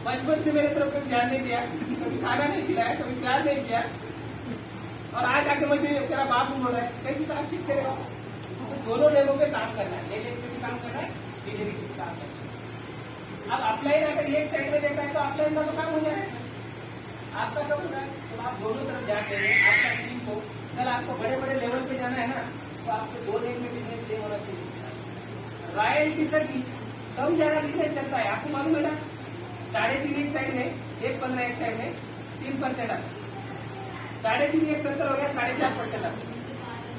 बचपन से मेरे तरफ कोई ध्यान नहीं दिया, कभी खाना नहीं खिलाया, कभी प्यार नहीं किया, और आज आके मुझे तेरा बाप बोल रहा है, कैसी तरह सीखते रहे हो। तो दोनों लेवल पे काम करना है, लेवल पे भी काम करना है, डीजे पे भी काम करना है। अब ऑफलाइन अगर एक साइड में देखा है तो ऑफलाइन का तो काम हो जाएगा सर, आपका कब होगा, तो आप दोनों तरफ जाके आपका टीम को, कल आपको बड़े बड़े लेवल पे जाना है ना, तो आपको 2 लेग में बिजनेस सेम होना चाहिए। रॉयल्टी तक कम ज्यादा बिजनेस चलता है, आपको मालूम है ना, 3.5 एक साइड में, 1.15 एक साइड में 3% आता है, 3.5 एक 70 हो गया, 4.5% आता है,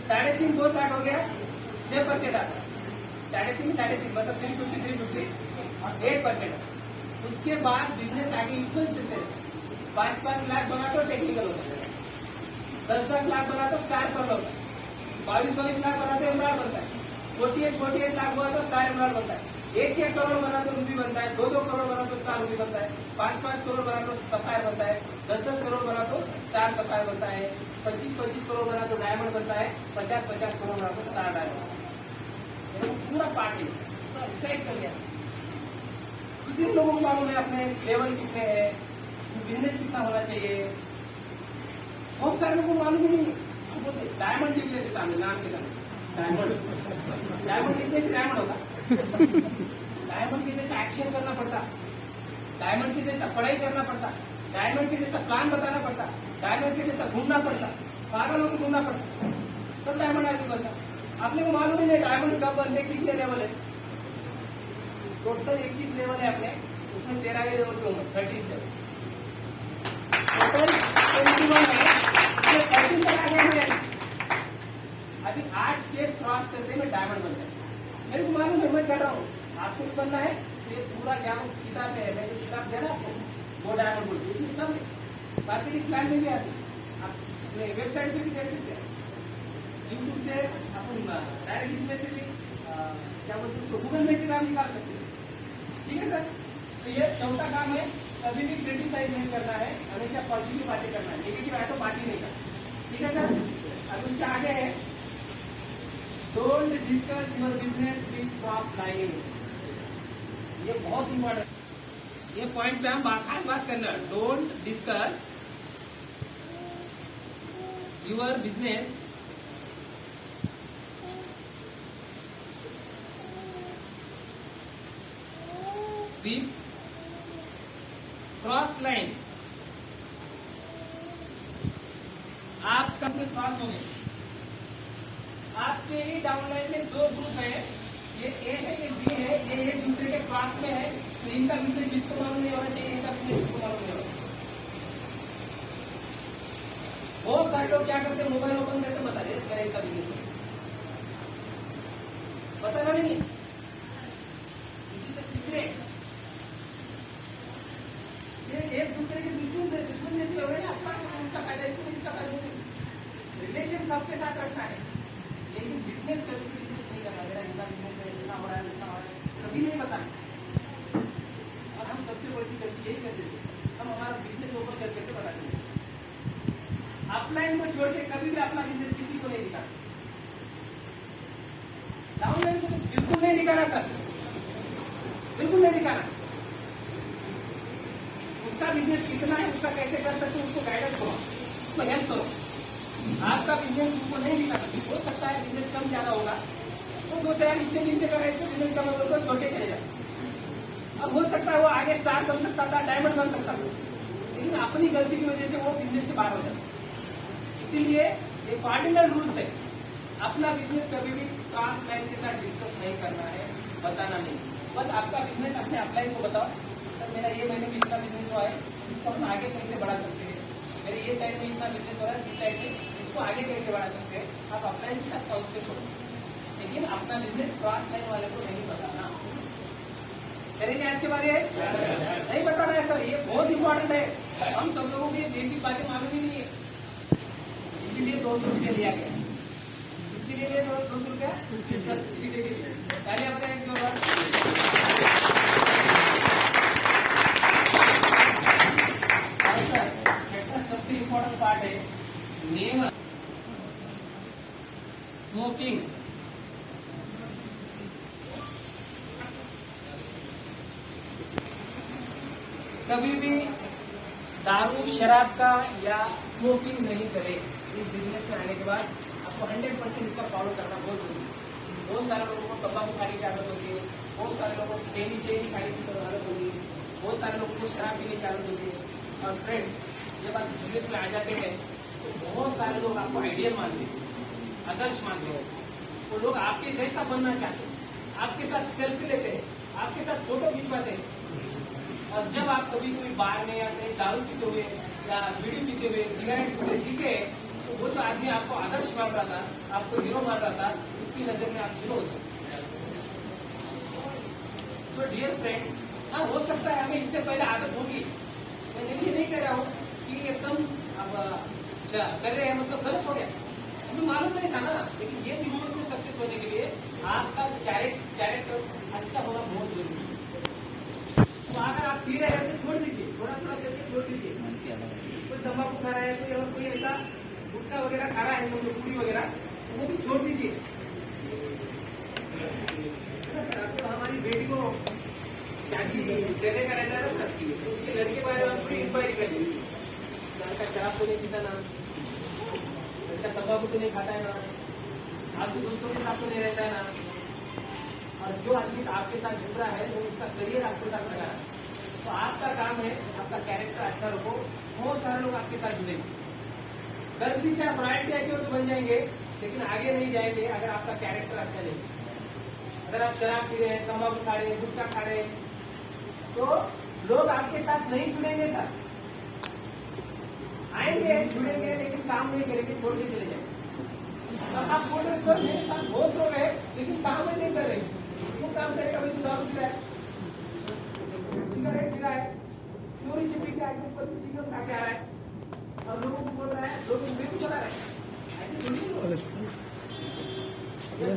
3.5 2.60 हो गया, 6% आता है, 3.5 मतलब 350 और 8%। उसके बाद बिजनेस आगे इक्वल चलते रहते, 5-5 लाख बना तो टेक्निकल होता है, 10-10 लाख बना तो स्टार पर होता है, 22-22 लाख बना तो एमराल्ड बनता है, 48 लाख हुआ तो स्टार एमराल्ड बनता है, 1-1 करोड़ बना तो रूबी बनता है, 2-2 करोड़ बना तो स्टार रूबी बनता है, 5-5 करोड़ बना तो सफायर बनता है, 10-10 करोड़ बना तो स्टार सफायर बनता है, 25-25 करोड़ बना तो डायमंड बनता है, 50-50 करोड़ बना तो स्टार डायमंड। पूरा पार्ट है, पूरा डिसाइड कर लिया। कितने लोगों को मालूम है अपने लेवल कितने है, बिजनेस कितना होना चाहिए, बहुत सारे लोगों को मालूम ही नहीं। बोलते डायमंड लिख लेते सामने, नाम के सामने डायमंड, डायमंड लिखने से डायमंड होगा, डायमंड के जैसा एक्शन करना पड़ता, डायमंड के जैसा पढ़ाई करना पड़ता, डायमंड के जैसा प्लान बताना पड़ता, डायमंड के जैसा घूमना पड़ता, पागलों को घूमना पड़ता, तब डायमंड आदमी बनता। आपने को मालूम ही नहीं डायमंड कब बनते, कितने लेवल है, टोटल 21 लेवल है अपने, उसमें 13वें लेवल पे होंगे, 13 लेवल टोटल 21 है, 13 तक आ गए हैं। अभी 8 स्टेप क्रॉस करते मैं डायमंड बन गया। मेरे को मालूम है, मैं कर रहा हूँ, आपको भी बनना है, ये पूरा ज्ञान किताब में है, मैं जो किताब दे रहा आपको वो डायमंड बोलती है, इसमें सब मार्केटिंग प्लान में भी आती है, आप अपने वेबसाइट पे भी देख सकते हैं, यूट्यूब से अपन डायरेक्ट इसमें से भी क्या बोलते हैं उसको, गूगल में से काम निकाल सकते हैं। ठीक है सर, तो ये चौथा काम है, कभी भी क्रिटिसाइज नहीं करना है, हमेशा पॉजिटिव बातें करना है, नेगेटिव है तो बात ही नहीं करना। ठीक है सर, अब उसके आगे है don't discuss your business with cross line. ये बहुत इंपॉर्टेंट, ये पॉइंट पे हम खास बात करना है, don't discuss your business with cross line. आपका क्रॉस हो गए, आपके ही डाउनलाइन में 2 ग्रुप है, ये ए है ये बी है, ये एक दूसरे के क्रॉस में है, तो इनका बिजनेस जिसको मालूम नहीं होना चाहिए, इनका बिजनेस जिसको मालूम नहीं होना। बहुत सारे लोग क्या करते हैं, मोबाइल ओपन करके बता दे मेरा इनका बिजनेस बताना नहीं, इसी से सीक्रेट, ये एक दूसरे के दुश्मन जैसे हो गए ना, अपना उसका फायदा इसको, इसका फायदा, रिलेशन सबके साथ रखना है, लेकिन बिजनेस कभी बिजनेस नहीं करना, मेरा इतना बिजनेस है, इतना हो रहा है, इतना हो रहा है, कभी नहीं बताना। और हम सबसे बड़ी गलती यही करते थे, हम हमारा बिजनेस ओपन करके बताते थे। अपलाइन को छोड़ के कभी भी अपना बिजनेस किसी को नहीं दिखाना, डाउनलाइन को बिल्कुल नहीं दिखाना सर, बिल्कुल नहीं दिखाना। उसका बिजनेस कितना है, उसका कैसे कर सकते हो, उसको गाइडेंस करो, उसको हेल्प करो। आपका बिजनेस उसको नहीं दिखाना, हो सकता है बिजनेस कम ज्यादा होगा, तो 2-4 इतने दिन से कर इसको बिजनेस कम होगा तो छोटे चलेगा। अब हो सकता है वो आगे स्टार बन सकता था, डायमंड बन सकता था, लेकिन अपनी गलती की वजह से वो बिजनेस से बाहर हो जाता। इसीलिए ये कार्डिनल रूल्स है, अपना बिजनेस कभी भी क्रॉस लाइन के साथ डिस्कस नहीं करना है, बताना नहीं। बस आपका बिजनेस अपने अपलाइन को बताओ, सर मेरा ये महीने में इतना बिजनेस हुआ है, इसको हम आगे कैसे बढ़ा सकते हैं, मेरे ये साइड में इतना बिजनेस हो रहा है, इस साइड में इसको आगे कैसे बढ़ा सकते हैं, आप अपलाइन के साथ काउंसलिंग करो। लेकिन अपना बिजनेस क्रॉस लाइन वाले को नहीं बताना। करेंगे आज के बाद ये नहीं बताना है सर, ये बहुत इंपॉर्टेंट है। हम सब लोगों को ये बेसिक बातें मालूम ही नहीं है, इसीलिए 200 रुपया लिया गया। इसके लिए 200 रुपया सब्सिडी दे दी। पहले अपने एक जो सबसे इम्पोर्टेंट पार्ट है नेम स्मोकिंग। कभी भी दारू शराब का या स्मोकिंग नहीं करें। इस बिजनेस में आने के बाद आपको 100% इसका फॉलो करना बहुत जरूरी है। बहुत सारे लोगों को तंबाकू खाने की आदत होती है, बहुत सारे लोगों को डेली चेंज खाने की आदत होती है, बहुत सारे लोगों को शराब पीने की आदत होती है। और फ्रेंड्स, जब आप बिजनेस में आ जाते हैं तो बहुत सारे लोग आपको आइडियल मानते हैं, आदर्श मानते हैं। वो लोग आपके जैसा बनना चाहते हैं, आपके साथ सेल्फी लेते हैं, आपके साथ फोटो खिंचवाते हैं। और जब आप कभी कोई बार में या कहीं दारू पीते हुए या बीड़ी पीते हुए सिगरेट पीते हुए दिखे तो वो जो आदमी आपको आदर्श मान रहा था, आपको हीरो मान रहा था, उसकी नजर में आप जीरो होते। सो डियर फ्रेंड, हाँ हो सकता है हमें इससे पहले आदत होगी। मैं ये नहीं कह रहा हूँ कि एकदम अब कर रहे हैं मतलब गलत हो गया, हमें मालूम नहीं था ना। लेकिन ये बिजनेस में सक्सेस होने के लिए आपका कैरेक्टर अच्छा होना बहुत जरूरी है। तो अगर आप पी रहे हैं तो छोड़ दीजिए, थोड़ा थोड़ा करके छोड़ दीजिए। कोई तंबाकू खा रहा है, कोई और कोई ऐसा गुटखा वगैरह खा रहा है, पूरी वगैरह, तो वो भी छोड़ दीजिए। आपको हमारी बेटी को शादी देने का रहता है ना सर, तो उसके लड़के के बारे में पूरी इंक्वायरी कर लीजिए। लड़का शराब तो नहीं पीता ना, लड़का तंबाकू तो नहीं खाता है ना, आपके दोस्तों के साथ तो नहीं रहता है ना। और जो आदमी आपके साथ जुड़ रहा है वो उसका करियर आपके साथ लगा है, तो आपका काम है आपका कैरेक्टर अच्छा रखो। बहुत सारे लोग आपके साथ जुड़ेंगे, गलती से आप रॉयल्टी अच्छे तो बन जाएंगे लेकिन आगे नहीं जाएंगे अगर आपका कैरेक्टर अच्छा नहीं। अगर आप शराब पी रहे हैं, तंबाकू खा रहे हैं, गुटखा खा रहे हैं, तो लोग आपके साथ नहीं जुड़ेंगे सर। आएंगे जुड़ेंगे लेकिन काम नहीं करेंगे, छोड़ के चले जाएंगे। तो आप बोल रहे सर मेरे साथ बहुत लोग हैं लेकिन काम नहीं कर रहे, क्यों काम करेगा? भाई तू दारू पी रहा है, सिगरेट पी रहा है, चोरी से पी के आगे ऊपर से चिकन खा के आ रहा है और लोगों को बोल रहा है, लोग मृत्यु चला रहा है। ऐसे थोड़ी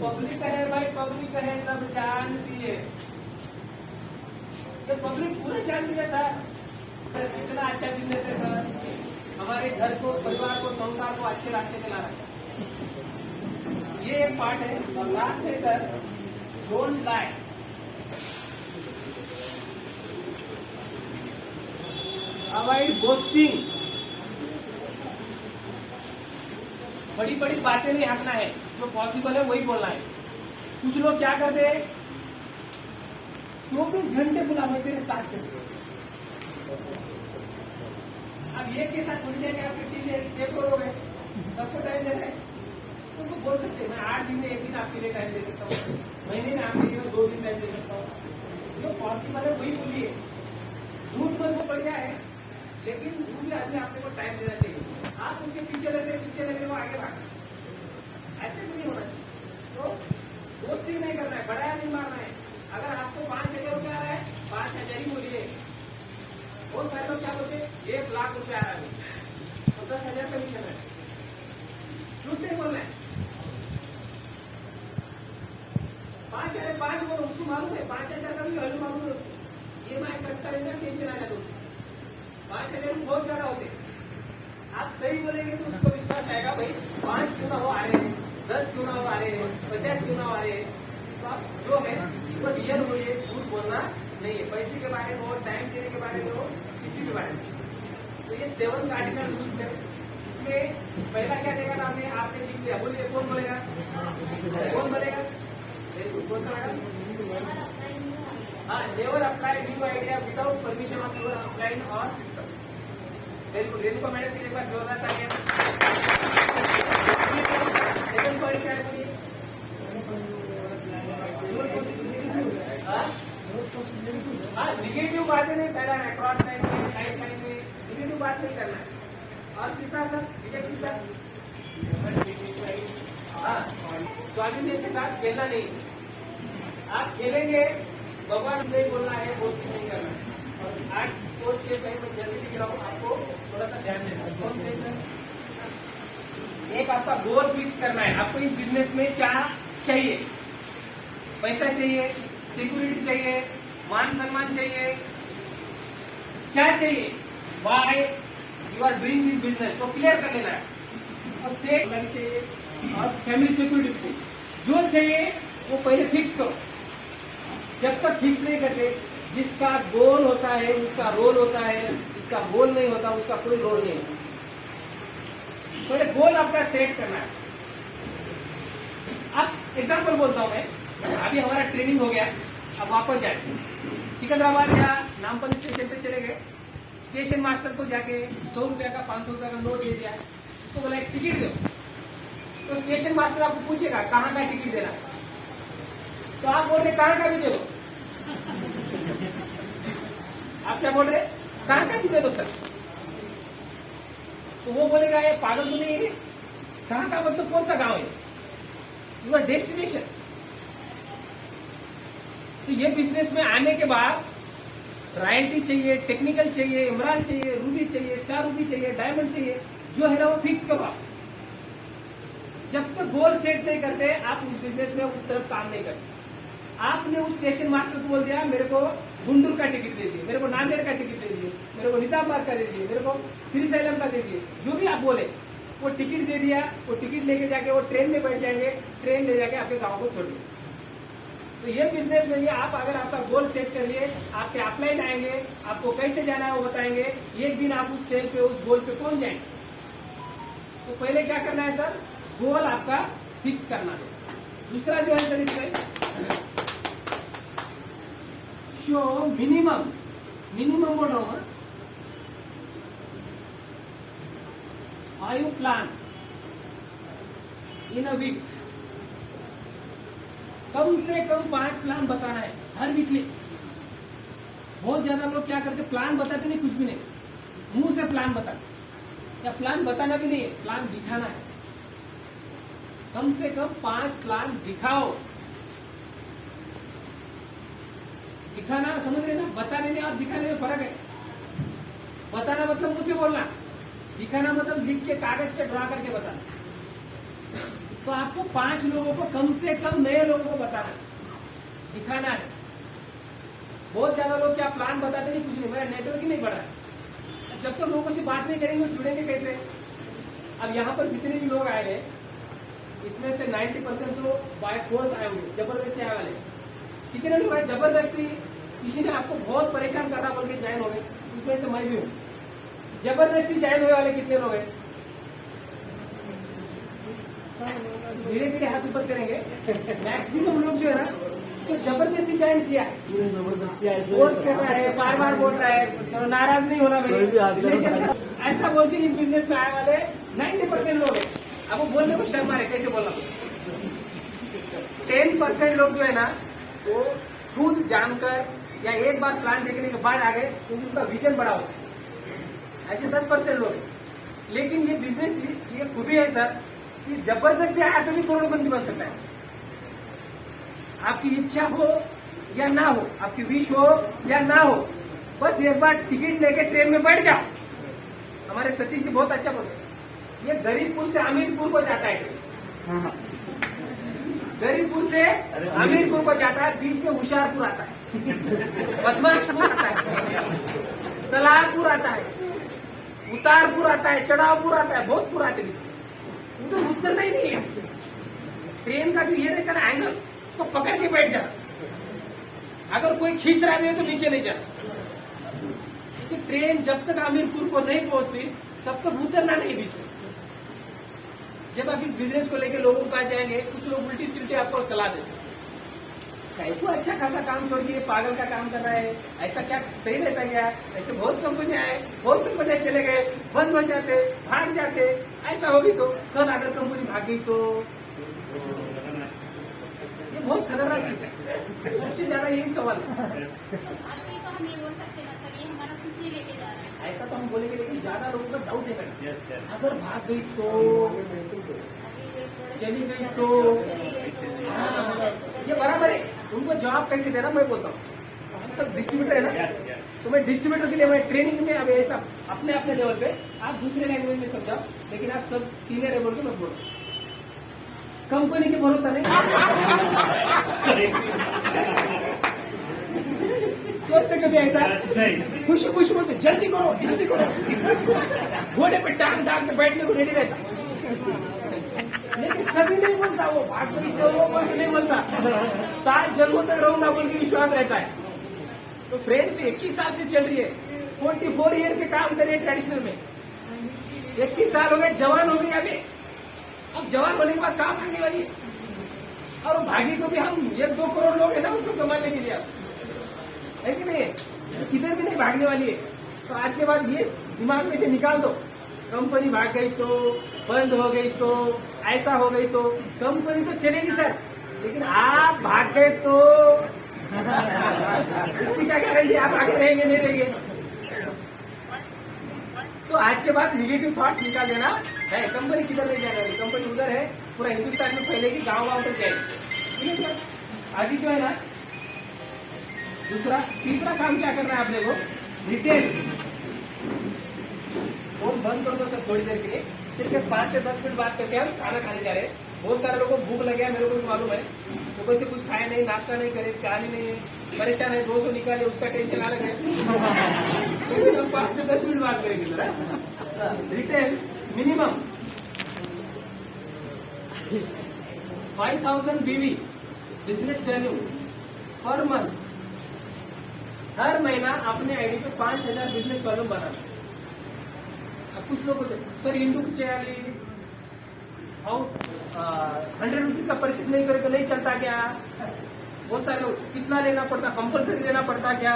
पब्लिक है भाई, पब्लिक है, सब जानती है, ये पब्लिक पूरे जानती है सर। कितना अच्छा बिजनेस है सर, हमारे घर को, परिवार को, संसार को अच्छे रास्ते पे ला रहा है। ये एक पार्ट है। और लास्ट है sir, don't lie. Avoid boasting. बड़ी बड़ी बातें नहीं हकना है, जो पॉसिबल है वही बोलना है। कुछ लोग क्या करते हैं, 24 घंटे बुला मैं तेरे साथ करते। अब एक के साथ जुड़ जाएंगे, आपकी टीम में सैकड़ों लोग हैं, सबको टाइम देना है। तो बोल सकते हैं मैं 8 दिन में 1 दिन आपके लिए टाइम दे सकता हूँ, महीने में आपके लिए 2 दिन टाइम दे सकता हूँ। जो पॉसिबल है वही बोलिए। झूठ मत वो बढ़िया है, लेकिन झूठ आदमी आपको को टाइम देना चाहिए। आप उसके पीछे लगे वो आगे भाग, ऐसे नहीं होना चाहिए। तो दोस्ती नहीं करना है, बढ़ाया नहीं मारना है। अगर आपको 5,000 रुपया आ रहा है, 5,000 ही बोलिए। बहुत सारे लोग क्या बोलते हैं 1 लाख रुपया आ रहा है तो 10,000 कमीशन है, झूठ नहीं बोलना है। 5 बोलो, उसको मालूम है 5,000 का भी वैल्यू मालूम है उसको, EMI कटता रहेगा, टेंशन आ जाता है। 5,000 बहुत ज्यादा होते। आप सही बोलेंगे तो उसको विश्वास आएगा, भाई 5 क्यों ना हो आ रहे हैं, 10 क्यों ना हो आ रहे हैं, 50 क्यों ना हो आ रहे हैं। तो आप जो है वो रियल बोलिए, झूठ बोलना नहीं है। पैसे के बारे में हो, टाइम देने के बारे में हो, किसी के बारे में। तो ये 7 कार्डिनल रूल्स है। इसमें पहला क्या देगा आपने लिख लिया, बोलिए कौन बोलेगा? कौन बोलेगा? कौन सा मैडम? हाँ, never apply new idea without permission of your upline और system. Very good. Renuka madam के लिए एक बार जोरदार तालियां। सेकंड पॉइंट क्या है बोलिए? हाँ, निगेटिव बातें नहीं फैलाना है, क्रॉस लाइन में, साइड लाइन में निगेटिव बात नहीं करना है। और तीसरा सर, विजय सिंह सर, हाँ, स्वामी जी के साथ खेलना नहीं। आप खेलेंगे, भगवान नहीं बोलना है, दोस्ती नहीं करना है। और आज पोस्ट के टाइम में जल्दी दिख रहा हूँ, आपको थोड़ा सा ध्यान देना है। एक आपका गोल फिक्स करना है, आपको इस बिजनेस में क्या चाहिए। पैसा चाहिए, सिक्योरिटी चाहिए, मान सम्मान चाहिए, क्या चाहिए, why you are doing this business, तो क्लियर कर लेना है। और सेट करनी चाहिए और फैमिली सिक्योरिटी चाहिए। जो चाहिए वो पहले फिक्स करो। जब तक फिक्स नहीं करते, जिसका गोल होता है उसका रोल होता है, जिसका गोल नहीं होता उसका कोई रोल नहीं होता। पहले गोल आपका सेट करना है। अब एग्जांपल बोलता हूं मैं, अभी हमारा ट्रेनिंग हो गया, अब वापस जाए सिकंदराबाद या नामपल स्टेशन पे चले गए। स्टेशन मास्टर को जाके 100 रुपया का 500 रुपया का नोट दे दिया, उसको बोला एक टिकट दो। तो स्टेशन मास्टर आपको पूछेगा कहाँ का टिकट देना, तो आप बोल रहे कहाँ का भी दे दो। आप क्या बोल रहे, कहाँ का भी दे दो सर। तो वो बोलेगा ये पागल तो नहीं है, कहाँ का मतलब कौन सा गांव है, यूर डेस्टिनेशन। तो ये बिजनेस में आने के बाद रॉयल्टी चाहिए, टेक्निकल चाहिए, इमरान चाहिए, रूबी चाहिए, स्टार रूबी चाहिए, डायमंड चाहिए, जो है ना वो फिक्स करो आप। जब तक गोल सेट नहीं करते आप उस बिजनेस में उस तरफ काम नहीं करते। आपने उस स्टेशन मास्टर को बोल दिया मेरे को गुंडूर का टिकट दीजिए, मेरे को नांदेड़ का टिकट दे दीजिए, मेरे को निजामाबाद का दीजिए, मेरे को श्रीशैलम का दीजिए, जो भी आप बोले वो टिकट दे दिया। वो टिकट लेके जाके वो ट्रेन में बैठ जाएंगे, ट्रेन ले जाके आपके गाँव को छोड़ दिए। तो ये बिजनेस में भी आप अगर आपका गोल सेट कर लिए, आपके अपलाइन आएंगे, आपको कैसे जाना है वो बताएंगे, एक दिन आप उस सेल पे उस गोल पे पहुंच जाएंगे। तो पहले क्या करना है सर, गोल आपका फिक्स करना है। दूसरा जो है सर इसमें शो मिनिमम बोल रहा हूं, 5 प्लान इन अ वीक। कम से कम 5 प्लान बताना है हर वीकली। बहुत ज्यादा लोग क्या करते, प्लान बताते नहीं, कुछ भी नहीं, मुंह से प्लान बताते। या प्लान बताना भी नहीं है, प्लान दिखाना है। कम से कम 5 प्लान दिखाओ। दिखाना समझ रहे ना, बताने में और दिखाने में फर्क है। बताना मतलब मुंह से बोलना, दिखाना मतलब लिख के कागज पे ड्रा करके बताना। तो आपको 5 लोगों को, कम से कम नए लोगों को बताना है, दिखाना है। बहुत ज्यादा लोग क्या प्लान बताते नहीं, कुछ नहीं, मेरा नेटवर्क ही नहीं बढ़ा है। जब तक तो लोगों से बात नहीं करेंगे वो जुड़ेंगे कैसे। अब यहाँ पर जितने भी लोग आए हैं इसमें से 90% तो बाय फोर्स आए होंगे, जबरदस्ती आए वाले। कितने लोग आए जबरदस्ती, किसी ने आपको बहुत परेशान करना बोल के ज्वाइन हो गए, उसमें से मैं भी हूँ। जबरदस्ती ज्वाइन होने वाले कितने लोग हैं, धीरे धीरे हाथ ऊपर करेंगे। मैक्सिमम लोग जो है ना उसको जबरदस्ती ज्वाइन किया है, फोर्स कर रहा है, बार बार बोल रहा है, तो नाराज नहीं होना भाई, ऐसा बोल के इस बिजनेस में आए वाले 90% लोग हैं। अब वो बोलने को शर्म आ रहे, कैसे बोलना। 10% लोग जो है ना वो खुद जानकर या एक बार प्लान देखने के बाद आ गए, क्योंकि उनका विजन बड़ा होता है। ऐसे 10% लोग हैं। लेकिन ये बिजनेस ये खूबी है सर कि जबरदस्ती आया तो भी करोड़पति बन सकता है। आपकी इच्छा हो या ना हो, आपकी विश हो या ना हो, बस एक बार टिकट लेके ट्रेन में बैठ जाओ। हमारे सतीश जी बहुत अच्छा बोलते हैं, ये गरीबपुर से अमीरपुर को जाता है, गरीबपुर से अमीरपुर को जाता है, बीच में होशियारपुर आता है, बदमाशपुर आता है, सलाहपुर आता है, उतारपुर आता है, चढ़ावपुर आता है, भोजपुर आते हैं। उधर उतरना ही नहीं है। ट्रेन का जो ये रहता है ना एंगल, उसको पकड़ के बैठ जा। अगर कोई खींच रहा भी है तो नीचे नहीं जा। क्योंकि ट्रेन जब तक अमीरपुर को नहीं पहुंचती तब तक उतरना नहीं बीच में। जब आप इस बिजनेस को लेकर लोगों के पास जाएंगे, कुछ लोग उल्टी सील्टी आपको सलाह देते हैं, को अच्छा खासा काम छोड़ के पागल का काम कर रहा है, ऐसा क्या सही रहता क्या। ऐसे बहुत कंपनियां आए, बहुत कंपनियां चले गए, बंद हो जाते, भाग जाते। ऐसा होगी तो कल अगर कंपनी भागी तो ये बहुत खतरनाक चीज है। सबसे ज्यादा यही सवाल है। ऐसा तो हम बोलेंगे, लेकिन ज्यादा लोगों का डाउट है। अगर भाग गई तो चली गई तो ये बराबर है। उनको जवाब कैसे देना मैं बोलता हूँ, हम सब डिस्ट्रीब्यूटर है ना, तो मैं डिस्ट्रीब्यूटर के लिए मैं ट्रेनिंग में अब ऐसा अपने अपने लेवल पे आप दूसरे लैंग्वेज में समझाओ, लेकिन आप सब सीनियर है बोल के मत बोलो। कंपनी के भरोसा नहीं सोचते कभी ऐसा खुशी खुशी बोलते जल्दी करो जल्दी करो, घोड़े पे टांग डाल के बैठने को रेडी रहता, लेकिन कभी नहीं बोलता वो भाग तो वो बोल के नहीं बोलता, 7 जन्मों तक रहूंगा बोल के विश्वास रहता है। तो फ्रेंड्स 21 साल से चल रही है, 44 ईयर से काम कर रही है ट्रेडिशनल में, 21 साल हो गए, जवान हो गई अभी, अब जवान होने के बाद काम करने वाली है, और भागी को भी हम 1-2 करोड़ लोग है ना उसको संभालने के लिए, है कि नहीं, किधर भी नहीं भागने वाली है। तो आज के बाद ये दिमाग में से निकाल दो, कंपनी भाग गई तो, बंद हो गई तो, ऐसा हो गई तो, कंपनी तो चलेगी सर, लेकिन आप भाग गए तो इसकी क्या गारंटी आप आगे रहेंगे नहीं रहेंगे। तो आज के बाद निगेटिव थॉट्स निकाल देना है, कंपनी किधर नहीं जाने वाली, कंपनी उधर है, पूरा हिंदुस्तान में फैलेगी, गांव तक जाएगी, ठीक है सर। आगे जो है ना तीसरा काम क्या करना है आपने को, रिटेल। फोन बंद कर दो सर थोड़ी देर के लिए, सिर्फ 5 से 10 मिनट बात करके हम खाना खाने जा रहे हैं। बहुत सारे लोगों को भूख लगे है, मेरे को भी मालूम है, सुबह से कुछ खाया नहीं, नाश्ता नहीं करे, पानी नहीं है, परेशान है, 200 निकाले उसका टेंशन अलग है। तो 5 से 10 मिनट बात करेंगे सर। रिटेल मिनिमम 5000 बीवी बिजनेस वैल्यू पर मंथ, हर महीना अपने आईडी पे 5000 बिजनेस वॉल्यूम बनाना। अब कुछ लोग बोलते सर हिंदू की चैनल और 100 रुपीज का परचेस नहीं करे तो नहीं चलता क्या, बहुत सारे लोग कितना लेना पड़ता, कंपलसरी लेना पड़ता क्या,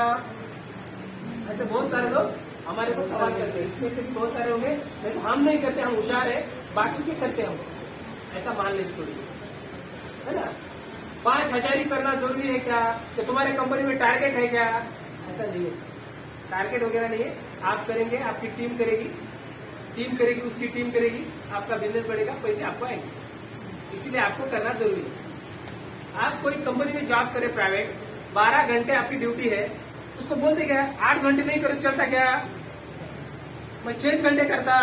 ऐसे बहुत सारे लोग हमारे को सवाल करते हैं। इसमें से भी बहुत सारे होंगे, नहीं तो हम नहीं करते, हम होशियार है, बाकी के करते हम, ऐसा मान लेते थोड़ी, है ना। 5000 ही करना जरूरी है क्या, कि तुम्हारे कंपनी में टारगेट है क्या, ऐसा नहीं है सर, टारगेट वगैरह नहीं है। आप करेंगे, आपकी टीम करेगी, उसकी टीम करेगी, आपका बिजनेस बढ़ेगा, पैसे आपको आएंगे, इसीलिए आपको करना जरूरी है। आप कोई कंपनी में जॉब करें प्राइवेट, 12 घंटे आपकी ड्यूटी है, उसको बोलते क्या 8 घंटे नहीं करो चलता क्या, मैं 6 घंटे करता,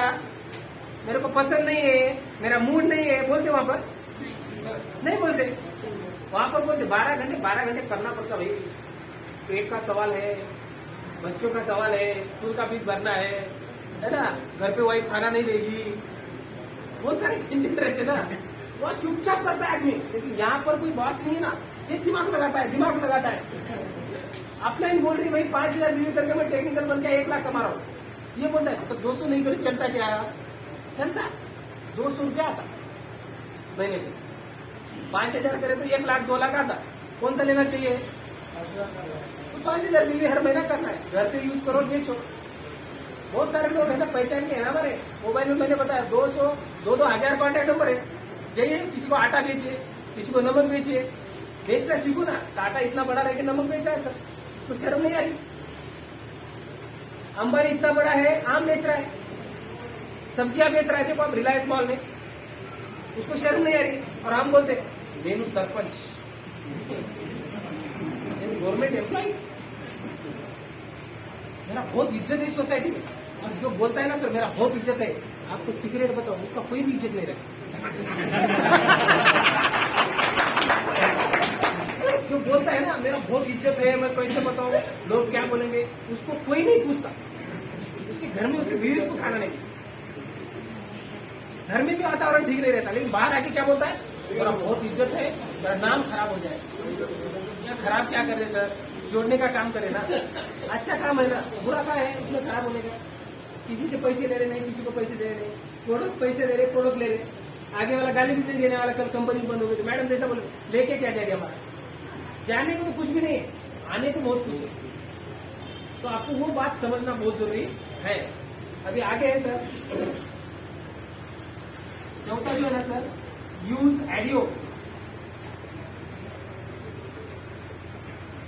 मेरे को पसंद नहीं है, मेरा मूड नहीं है, बोलते वहां पर नहीं बोलते, वहां पर बोलते 12 घंटे करना पड़ता भाई, पेट का सवाल है, बच्चों का सवाल है, स्कूल का फीस भरना है ना, घर पे वाइफ खाना नहीं देगी, बहुत सारे टेंशन रहते ना, वहाँ चुपचाप करता है आदमी। लेकिन यहाँ पर कोई बॉस नहीं है ना, ये दिमाग लगाता है, अपना ही बोल रही भाई 5000 रिव्यू करके मैं टेक्निकल बन के 1 लाख कमा रहा हूँ, ये बोलता है तो 200 नहीं करे चलता क्या, चलता 200 रुपया आता महीने में, 5000 करे तो 1 लाख 2 लाख आता, कौन सा लेना चाहिए, तो 5000 रिव्यू हर महीना करना है, घर पे यूज करो बेचो। बहुत सारे लोग है ना पहचान के, है ना, हमारे मोबाइल में मैंने बताया 200-2,000 कॉन्टैक्ट नंबर है, जाइए किसी को आटा बेचिए, किसी को नमक बेचिए, बेचना सीखो ना, आटा इतना बड़ा रह के नमक बेचा है सर, उसको शर्म नहीं आ रही। अंबानी इतना बड़ा है, आम बेच रहा है, सब्जियां बेच रहा है, देखो आप रिलायंस मॉल में, उसको शर्म नहीं आ रही, और हम बोलते मेनू सरपंच, गवर्नमेंट एम्प्लॉइज, मेरा बहुत इज्जत है सोसाइटी में, और जो बोलता है ना सर मेरा बहुत इज्जत है, आपको सीक्रेट बताओ, उसका कोई भी इज्जत नहीं रहे। जो बोलता है ना मेरा बहुत इज्जत है, मैं कैसे बताऊं, लोग क्या बोलेंगे, उसको कोई नहीं पूछता, उसके घर में उसके बीवी उसको खाना नहीं, घर में भी वातावरण ठीक नहीं रहता, लेकिन बाहर आके क्या बोलता है, मेरा बहुत इज्जत है, मेरा नाम खराब हो जाए। या खराब क्या कर रहे सर, जोड़ने का काम करे ना, अच्छा काम है ना, बुरा काम है उसमें खराब होने का। किसी से पैसे ले रहे नहीं, किसी को पैसे दे रहे नहीं, प्रोडक्ट पैसे दे रहे, प्रोडक्ट ले रहे, आगे वाला गाली भी नहीं देने वाला, कल कंपनी बंद हो गई, मैडम जैसा बोले लेके क्या जाएगा, हमारा जाने को तो कुछ भी नहीं, आने को बहुत कुछ है। तो आपको वो बात समझना बहुत जरूरी है। अभी आगे है सर, चौथा जो है ना सर, यूज ऑडियो।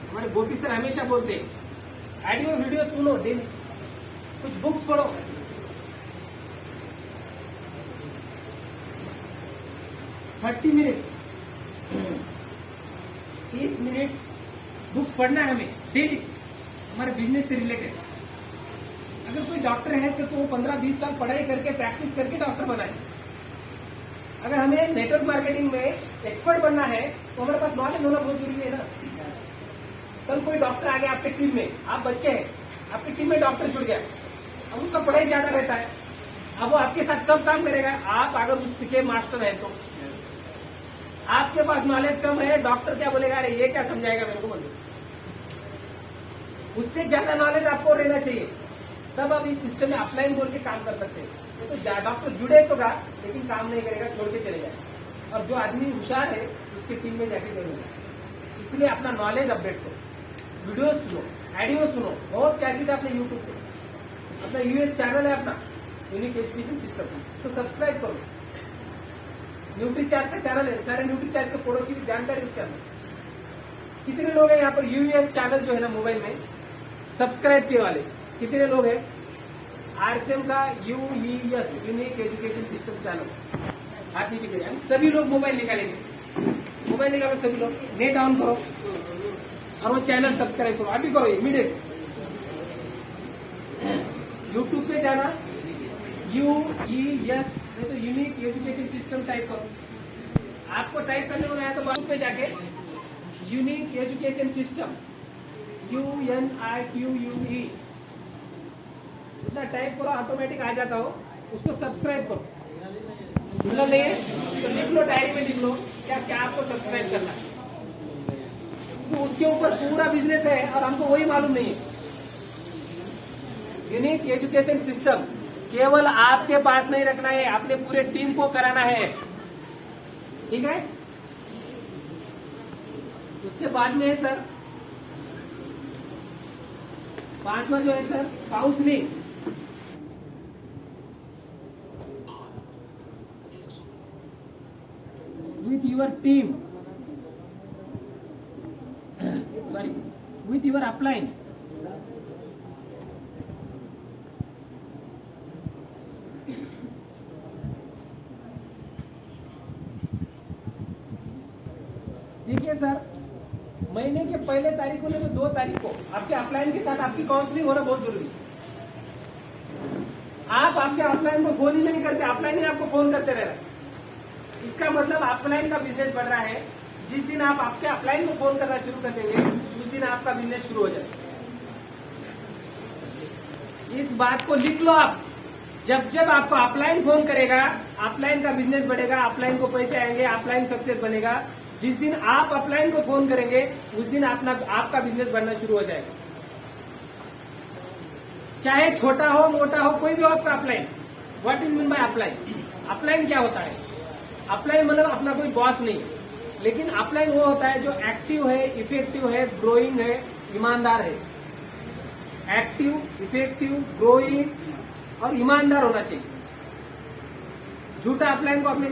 हमारे गोपी सर हमेशा बोलते हैं ऑडियो वीडियो सुनो डेली, कुछ बुक्स पढ़ो, 30 मिनट्स 30 मिनट बुक्स पढ़ना है हमें डेली, हमारे बिजनेस से रिलेटेड। अगर कोई डॉक्टर है तो वो 15-20 साल पढ़ाई करके प्रैक्टिस करके डॉक्टर बनाए। अगर हमें नेटवर्क मार्केटिंग में एक्सपर्ट बनना है तो हमारे पास नॉलेज होना बहुत जरूरी है ना। कल कोई डॉक्टर आ गया आपके टीम में, आप बच्चे हैं, आपकी टीम में डॉक्टर जुड़ गया, अब उसका पढ़ाई ज्यादा रहता है, अब वो आपके साथ कब काम करेगा? आप अगर उसके मास्टर है तो। आपके पास नॉलेज कम है, डॉक्टर क्या बोलेगा, अरे ये क्या समझाएगा मेरे को, बोलो। उससे ज्यादा नॉलेज आपको रहना चाहिए, तब आप इस सिस्टम में अपलाइन बोल के काम कर सकते हैं। तो डॉक्टर जुड़े तो गा, लेकिन काम नहीं करेगा, छोड़ के चले जाए। और जो आदमी होशियार है उसकी टीम में जाके जरूर जाए। इसलिए अपना नॉलेज अपडेट करो, वीडियो सुनो, ऑडियो सुनो, बहुत कैसेट है अपने यूट्यूब पे, अपना यूएस चैनल है अपना यूनिक एजुकेशन सिस्टम, उसको सब्सक्राइब करो। न्यूट्रीचार्ज का चैनल है, सारे न्यूट्रीचार्ज के प्रोडक्ट की जानकारी उसके अंदर। कितने लोग हैं यहाँ पर यूएस चैनल जो है ना मोबाइल में सब्सक्राइब किए वाले, कितने लोग हैं? आरसीएम का यूईएस यूनिक एजुकेशन सिस्टम चैनल, हाथ नीचे करिए। सभी लोग मोबाइल निकालेंगे, मोबाइल निकालो सभी लोग, नेट ऑन करो और वो चैनल सब्सक्राइब करो, अभी करो इमीडिएट। यूट्यूब पे जाना, यूईएस तो यूनिक एजुकेशन सिस्टम टाइप करो। आपको टाइप करने को आया तो यूट्यूब पे जाके यूनिक एजुकेशन सिस्टम UNIQUE इतना टाइप करो, ऑटोमेटिक आ जाता हो, उसको सब्सक्राइब करो। सुनना नहीं है तो लिख लो, डायरी में लिख लो क्या क्या आपको सब्सक्राइब करना है। तो उसके ऊपर पूरा बिजनेस है और हमको वही मालूम नहीं है। यूनिक एजुकेशन सिस्टम केवल आपके पास नहीं रखना है, अपने पूरे टीम को कराना है, ठीक है। उसके बाद में है सर 5वां जो है sir counselling. With your team, sorry with your upline. देखिए सर, महीने के पहले तारीख को नहीं तो 2 तारीख को आपके अपलाइन के साथ आपकी काउंसलिंग होना बहुत जरूरी है। आप आपके अपलाइन को फोन ही नहीं करते, अपलाइन ही आपको फोन करते रह रहे। इसका मतलब अपलाइन का बिजनेस बढ़ रहा है। जिस दिन आप आपके अपलाइन को फोन करना शुरू कर देंगे उस दिन आपका बिजनेस शुरू हो जाएगा। इस बात को लिख लो आप, जब जब आपको अपलाइन फोन करेगा, अपलाइन का बिजनेस बढ़ेगा, अपलाइन को पैसे आएंगे, अपलाइन सक्सेस बनेगा। जिस दिन आप अपलाइन को फोन करेंगे उस दिन आपका बिजनेस बढ़ना शुरू हो जाएगा। चाहे छोटा हो मोटा हो, कोई भी हो आपका upline. What is mean by upline? Upline क्या होता है? अपलाइन मतलब अपना कोई बॉस नहीं, लेकिन अपलाइन वो होता है जो एक्टिव है, इफेक्टिव है, ग्रोइंग है, ईमानदार है। एक्टिव, इफेक्टिव, ग्रोइंग और ईमानदार होना चाहिए। झूठा अपलाइन को अपने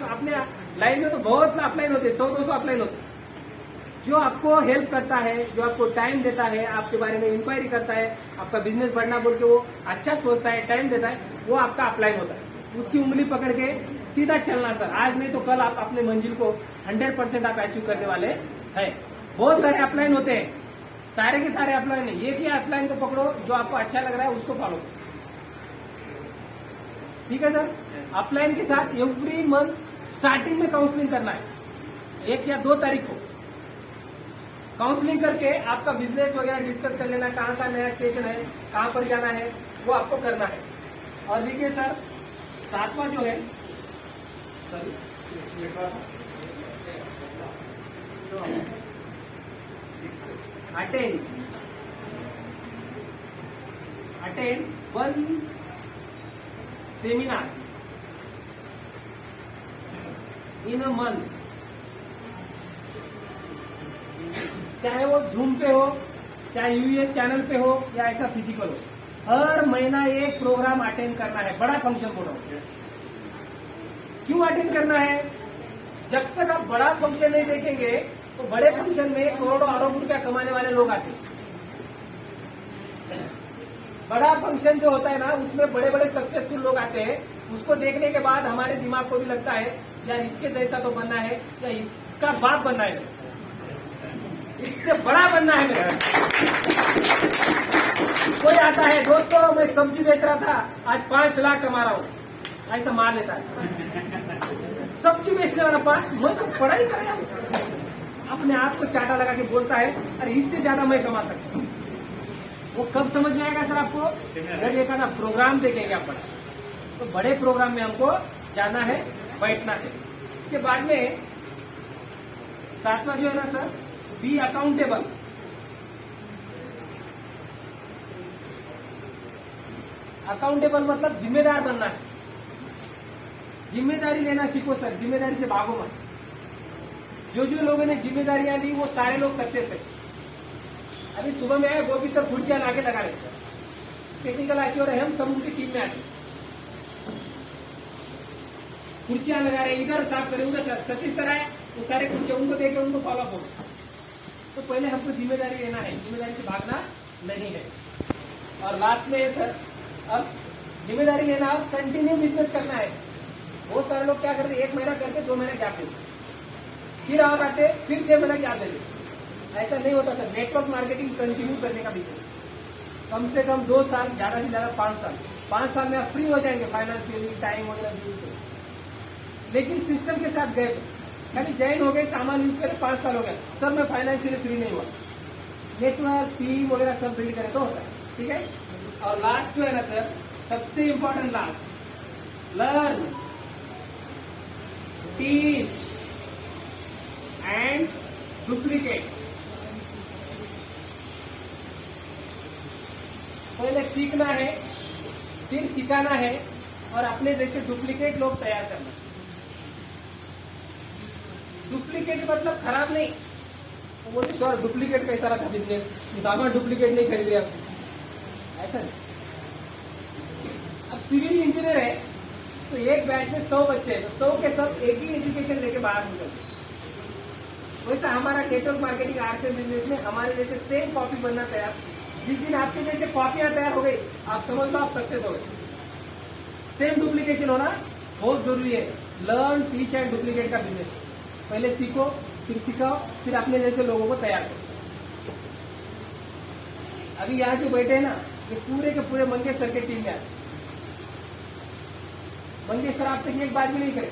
अपने लाइन में तो बहुत अपलाइन होते हैं, 100-200 अपलाइन होते हैं। जो आपको हेल्प करता है, जो आपको टाइम देता है, आपके बारे में इंक्वायरी करता है, आपका बिजनेस बढ़ना बोल के वो अच्छा सोचता है, टाइम देता है, वो आपका अपलाइन होता है। उसकी उंगली पकड़ के सीधा चलना सर, आज नहीं तो कल आप अपने मंजिल को 100% आप अचीव करने वाले हैं। बहुत सारे अपलाइन होते हैं, सारे के सारे अपलाइन नहीं, एक ही अपलाइन को पकड़ो जो आपको अच्छा लग रहा है उसको फॉलो करो, ठीक है सर। अपलाइन के साथ एवरी मंथ स्टार्टिंग में काउंसलिंग करना है, 1 या 2 तारीख को काउंसलिंग करके आपका बिजनेस वगैरह डिस्कस कर लेना, कहाँ का नया स्टेशन है, कहाँ पर जाना है, वो आपको करना है। और देखिए सर 7वां जो है attend 1 seminar in a month, चाहे वो जूम पे हो, चाहे यूएस चैनल पे हो या ऐसा फिजिकल हो, हर महीना एक प्रोग्राम अटेंड करना है, बड़ा फंक्शन बोलो। क्यों अटेंड करना है? जब तक आप बड़ा फंक्शन नहीं देखेंगे तो बड़े फंक्शन में करोड़ों अरबों रुपया कमाने वाले लोग आते हैं। बड़ा फंक्शन जो होता है ना, उसमें बड़े बड़े सक्सेसफुल लोग आते हैं। उसको देखने के बाद हमारे दिमाग को भी लगता है या इसके जैसा तो बनना है या इसका बाप बनना है, इससे बड़ा बनना है मेरा। कोई आता है दोस्तों मैं सब्जी बेच रहा था आज 5 लाख कमा रहा हूँ, ऐसा मार लेता है। सब्जी बेचने वाला 5, मैं तो पढ़ाई कर रहा हूँ, अपने आप को चाटा लगा के बोलता है अरे इससे ज्यादा मैं कमा सकता हूँ। वो कब समझ में आएगा सर आपको? जब एक आधा प्रोग्राम देखेंगे आप बड़ा, तो बड़े प्रोग्राम में हमको जाना है, बैठना है। इसके बाद में 7वां जो है ना सर, बी अकाउंटेबल। अकाउंटेबल मतलब जिम्मेदार बनना है, जिम्मेदारी लेना सीखो सर, जिम्मेदारी से भागो मत। जो लोगों ने जिम्मेदारियां ली वो सारे लोग सक्सेस है। अभी सुबह में आए गोपी सर कुर्सियां लाके लगा रहे, टेक्निकल अचीवर है, हम सब उनकी टीम में आते, कुर्सियां लगा रहे, इधर साफ करे उधर साफ। सतीश सर आए वो सारे कुर्सियां उनको देके उनको फॉलो करो। तो पहले हमको जिम्मेदारी लेना है, जिम्मेदारी से भागना नहीं है। और लास्ट में सर अब जिम्मेदारी लेना, अब कंटिन्यू बिजनेस करना है। बहुत सारे लोग क्या करते, 1 महीना करके 2 महीने गैप देते, फिर और आते फिर 6 महीना गैप देते। ऐसा नहीं होता सर। नेटवर्क मार्केटिंग कंटिन्यू करने का बिजनेस, कम से कम 2 साल, ज्यादा से ज्यादा 5 साल। 5 साल में आप फ्री हो जाएंगे फाइनेंशियली, टाइम वगैरह जो से। लेकिन सिस्टम के साथ गए तो खाली ज्वाइन हो गए, सामान यूज करे, 5 साल हो गया सर मैं फाइनेंशियली फ्री नहीं हुआ। नेटवर्क टीम वगैरह सब बिल्ड करे तो होता है, ठीक है। और लास्ट जो है ना सर, सबसे important last, learn, teach and duplicate. पहले सीखना है, फिर सिखाना है, और अपने जैसे डुप्लीकेट लोग तैयार करना। डुप्लीकेट मतलब खराब नहीं। तो बोलते सर डुप्लीकेट कैसा रहा था बिजनेस, सामान डुप्लीकेट नहीं खरीदे आप, ऐसा नहीं। अब सिविल इंजीनियर है तो एक बैच में 100 बच्चे हैं, तो 100 के सब एक ही एजुकेशन लेके बाहर निकलते। वैसा हमारा network marketing arts and business में हमारे जैसे सेम कॉपी बनना तैयार। जिस दिन आपके जैसे कॉपियां तैयार हो गई, आप समझ लो आप सक्सेस हो गए। सेम डुप्लीकेशन होना बहुत जरूरी है। लर्न, टीच एंड डुप्लीकेट का बिजनेस, पहले सीखो, फिर सिखाओ, फिर अपने जैसे लोगों को तैयार करो। अभी यहाँ जो बैठे हैं ना, ये पूरे के पूरे मंगेश सर के टीम में आए। मंगेश सर आप तक एक बात भी नहीं करे,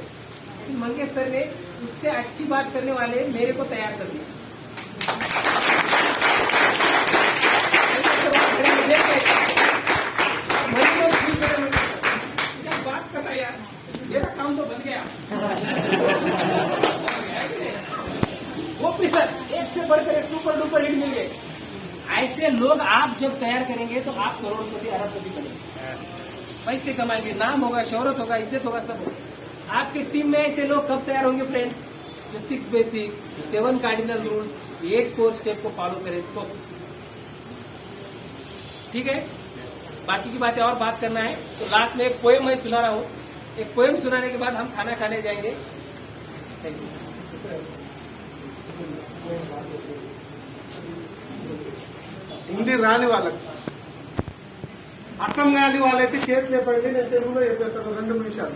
लेकिन मंगेश सर ने उससे अच्छी बात करने वाले मेरे को तैयार कर दिया। क्या बात कर रहा है यार, मेरा काम तो बन गया। गोपी सर एक से बढ़कर एक सुपर डुपर हिट मिल गए। ऐसे लोग आप जब तैयार करेंगे तो आप करोड़पति, अरबपति बनेंगे, पैसे कमाएंगे, नाम होगा, शोहरत होगा, इज्जत होगा, सब होगा। आपकी टीम में ऐसे लोग कब तैयार होंगे फ्रेंड्स, जो 6 basic, 7 cardinal rules, 8 core step को फॉलो करें तो। ठीक है, बाकी की बातें और बात करना है तो लास्ट में एक पोएम मैं सुना रहा हूँ। एक पोएम सुनाने के बाद हम खाना खाने जाएंगे। Thank you. హిందీ రాని వాళ్ళకి అర్థం కాని వాళ్ళైతే చేతులు లేపండి, నేను తెలుగులో చెప్పేస్తాను 2 నిమిషాలు.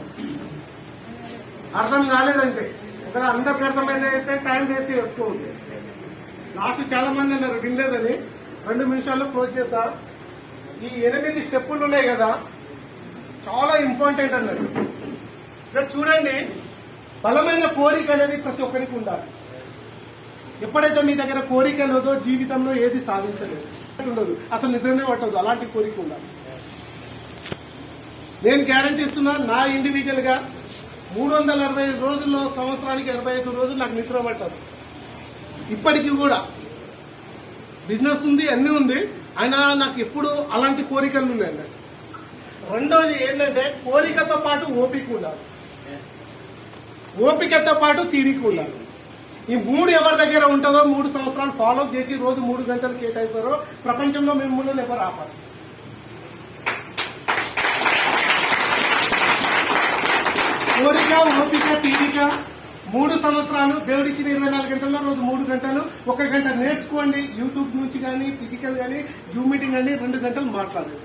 అర్థం కాలేదంటే ఒకవేళ అందరికి అర్థమైతే టైం వేస్ట్ చేసుకోవద్దు. లాస్ట్ చాలా మంది అన్నారు వినలేదని, 2 నిమిషాల్లో క్లోజ్ చేస్తా. ఈ 8 స్టెప్పులు ఉన్నాయి కదా, చాలా ఇంపార్టెంట్ అన్నారు. ఇక్కడ చూడండి, బలమైన కోరిక అనేది ప్రతి ఒక్కరికి ఉండాలి. ఎప్పుడైతే మీ దగ్గర కోరిక లేదో జీవితంలో ఏది సాధించలేదు, ఉండదు, అసలు నిద్రనే పట్టదు. అలాంటి కోరిక ఉండాలి. నేను గ్యారంటీ ఇస్తున్నా, నా ఇండివిజువల్ గా 365 రోజుల్లో సంవత్సరానికి 85 రోజులు నాకు నిద్ర పట్టదు. ఇప్పటికీ కూడా బిజినెస్ ఉంది, అన్ని ఉంది, అయినా నాకు ఎప్పుడు అలాంటి కోరికలు ఉన్నాయండి. రెండోది ఏంటంటే కోరికతో పాటు ఓపిక ఉండాలి, ఓపికతో పాటు తీరిక ఉండాలి. ఈ 3 ఎవరి దగ్గర ఉంటుందో 3 సంవత్సరాలు ఫాలో చేసి రోజు 3 గంటలు కేటాయిస్తారో ప్రపంచంలో మిమ్మల్ని ఎవరు ఆపారు. కోరిక, ఓపిక, తీరిక 3 సంవత్సరాలు దేవుడిచ్చిన 24 గంటల్లో రోజు 3 గంటలు, 1 గంట నేర్చుకోండి. యూట్యూబ్ నుంచి కానీ, ఫిజికల్ కానీ, జూమ్ మీటింగ్ కానీ 2 గంటలు మాట్లాడండి.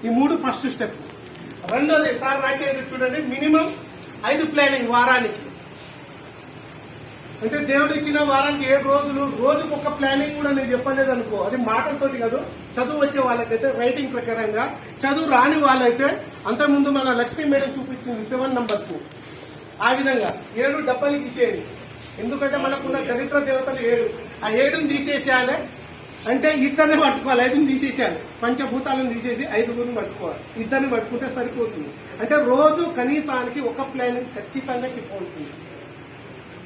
ఈ 3 ఫస్ట్ స్టెప్. రెండోది సార్ రాసేది చూడండి, మినిమం 5 ప్లానింగ్ వారానికి. అంటే దేవుడు ఇచ్చిన వారానికి 7 రోజులు, రోజుకు ఒక ప్లానింగ్ కూడా నేను చెప్పలేదు అనుకో, అది మాటలతోటి కాదు. చదువు వచ్చే వాళ్ళకైతే రైటింగ్ ప్రకారంగా, చదువు రాని వాళ్ళైతే అంతకుముందు మన లక్ష్మీ మేడం చూపించింది 7 నంబర్స్ ఆ విధంగా 7 డబ్బాలు తీసేయండి. ఎందుకంటే మనకున్న దరిద్ర దేవతలు 7, ఆ 7ని తీసేసేయాలి. అంటే ఇద్దరిని పట్టుకోవాలి, 5ని తీసేసేయాలి. పంచభూతాలను తీసేసి 5గురిని పట్టుకోవాలి. ఇద్దరిని పట్టుకుంటే సరిపోతుంది. అంటే రోజు కనీసానికి ఒక ప్లానింగ్ ఖచ్చితంగా చెప్పవలసింది.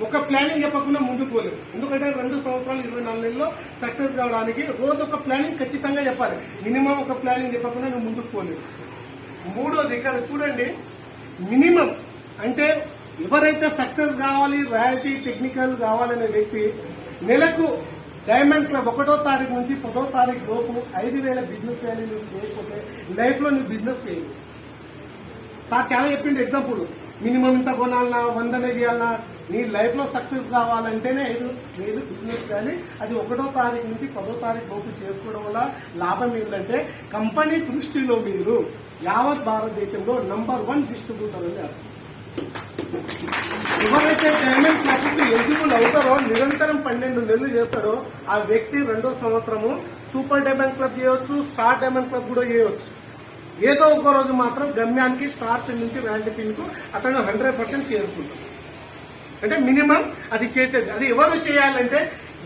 ఒక ప్లానింగ్ చెప్పకుండా ముందుకు పోలేదు. ఎందుకంటే 2 సంవత్సరాలు 24 నెలల్లో సక్సెస్ కావడానికి రోజు ఒక ప్లానింగ్ ఖచ్చితంగా చెప్పాలి. మినిమం ఒక ప్లానింగ్ చెప్పకుండా నువ్వు ముందుకు పోలేదు. మూడోది ఇక్కడ చూడండి, మినిమం అంటే ఎవరైతే సక్సెస్ కావాలి, రాయల్టీ టెక్నికల్ కావాలనే వ్యక్తి నెలకు డైమండ్ క్లబ్ 1వ తారీఖు నుంచి 10వ తారీఖు లోపు 5,000 బిజినెస్ వాల్యూ నువ్వు చేయకపోతే లైఫ్ లో నువ్వు బిజినెస్ చేయవు. సార్ చాలా చెప్పిండు ఎగ్జాంపుల్, మినిమం ఇంత కొనాలన్నా, 100నే చేయాలన్నా. నీ లైఫ్ లో సక్సెస్ కావాలంటేనే 5,000 బిజినెస్ చేయాలి. అది 1వ తారీఖు నుంచి 10వ తారీఖు లోపు చేసుకోవడం వల్ల లాభం ఏంటంటే కంపెనీ దృష్టిలో మీరు యావత్ భారతదేశంలో నంబర్ 1 డిస్ట్రిబ్యూటర్ అని అర్థం. ఎవరైతే డైమండ్ క్లబ్ ఎలిజిబుల్ అవుతారో, నిరంతరం 12 నెలలు చేస్తారో ఆ వ్యక్తి 2వ సంవత్సరము సూపర్ డైమండ్ క్లబ్ చేయవచ్చు, స్టార్ డైమండ్ క్లబ్ కూడా చేయవచ్చు. ఏదో ఒక రోజు మాత్రం గమ్యానికి స్టార్ట్ నుంచి ర్యాంక్ పిన్ కు అతను 100% చేరుకుంటాడు. అంటే మినిమం అది చేసేది. అది ఎవరు చేయాలంటే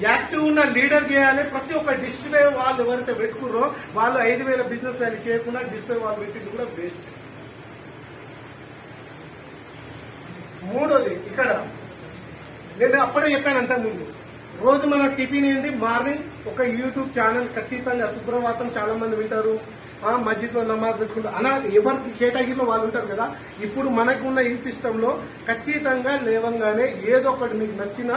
యాక్టివ్ ఉన్న లీడర్ చేయాలి. ప్రతి ఒక్క డిస్ప్లే వాళ్ళు ఎవరైతే పెట్టుకున్నారో వాళ్ళు 5,000 బిజినెస్ వాల్యూ చేయకుండా డిస్ప్లే వాళ్ళు పెట్టింది కూడా వేస్ట్. మూడోది ఇక్కడ నేను అప్పుడే చెప్పాను అంతకుముందు, రోజు మన టిఫిన్ ఏంది, మార్నింగ్ ఒక యూట్యూబ్ ఛానల్ ఖచ్చితంగా సుప్రభాతం చాలా మంది వింటారు, మస్జిద్ లో నమాజ్ పెట్టుకుంటారు. అలా ఎవరికి కేటగిరీలో వాళ్ళు ఉంటారు కదా. ఇప్పుడు మనకున్న ఈ సిస్టమ్ లో ఖచ్చితంగా లేవంగానే ఏదో ఒకటి మీకు నచ్చిన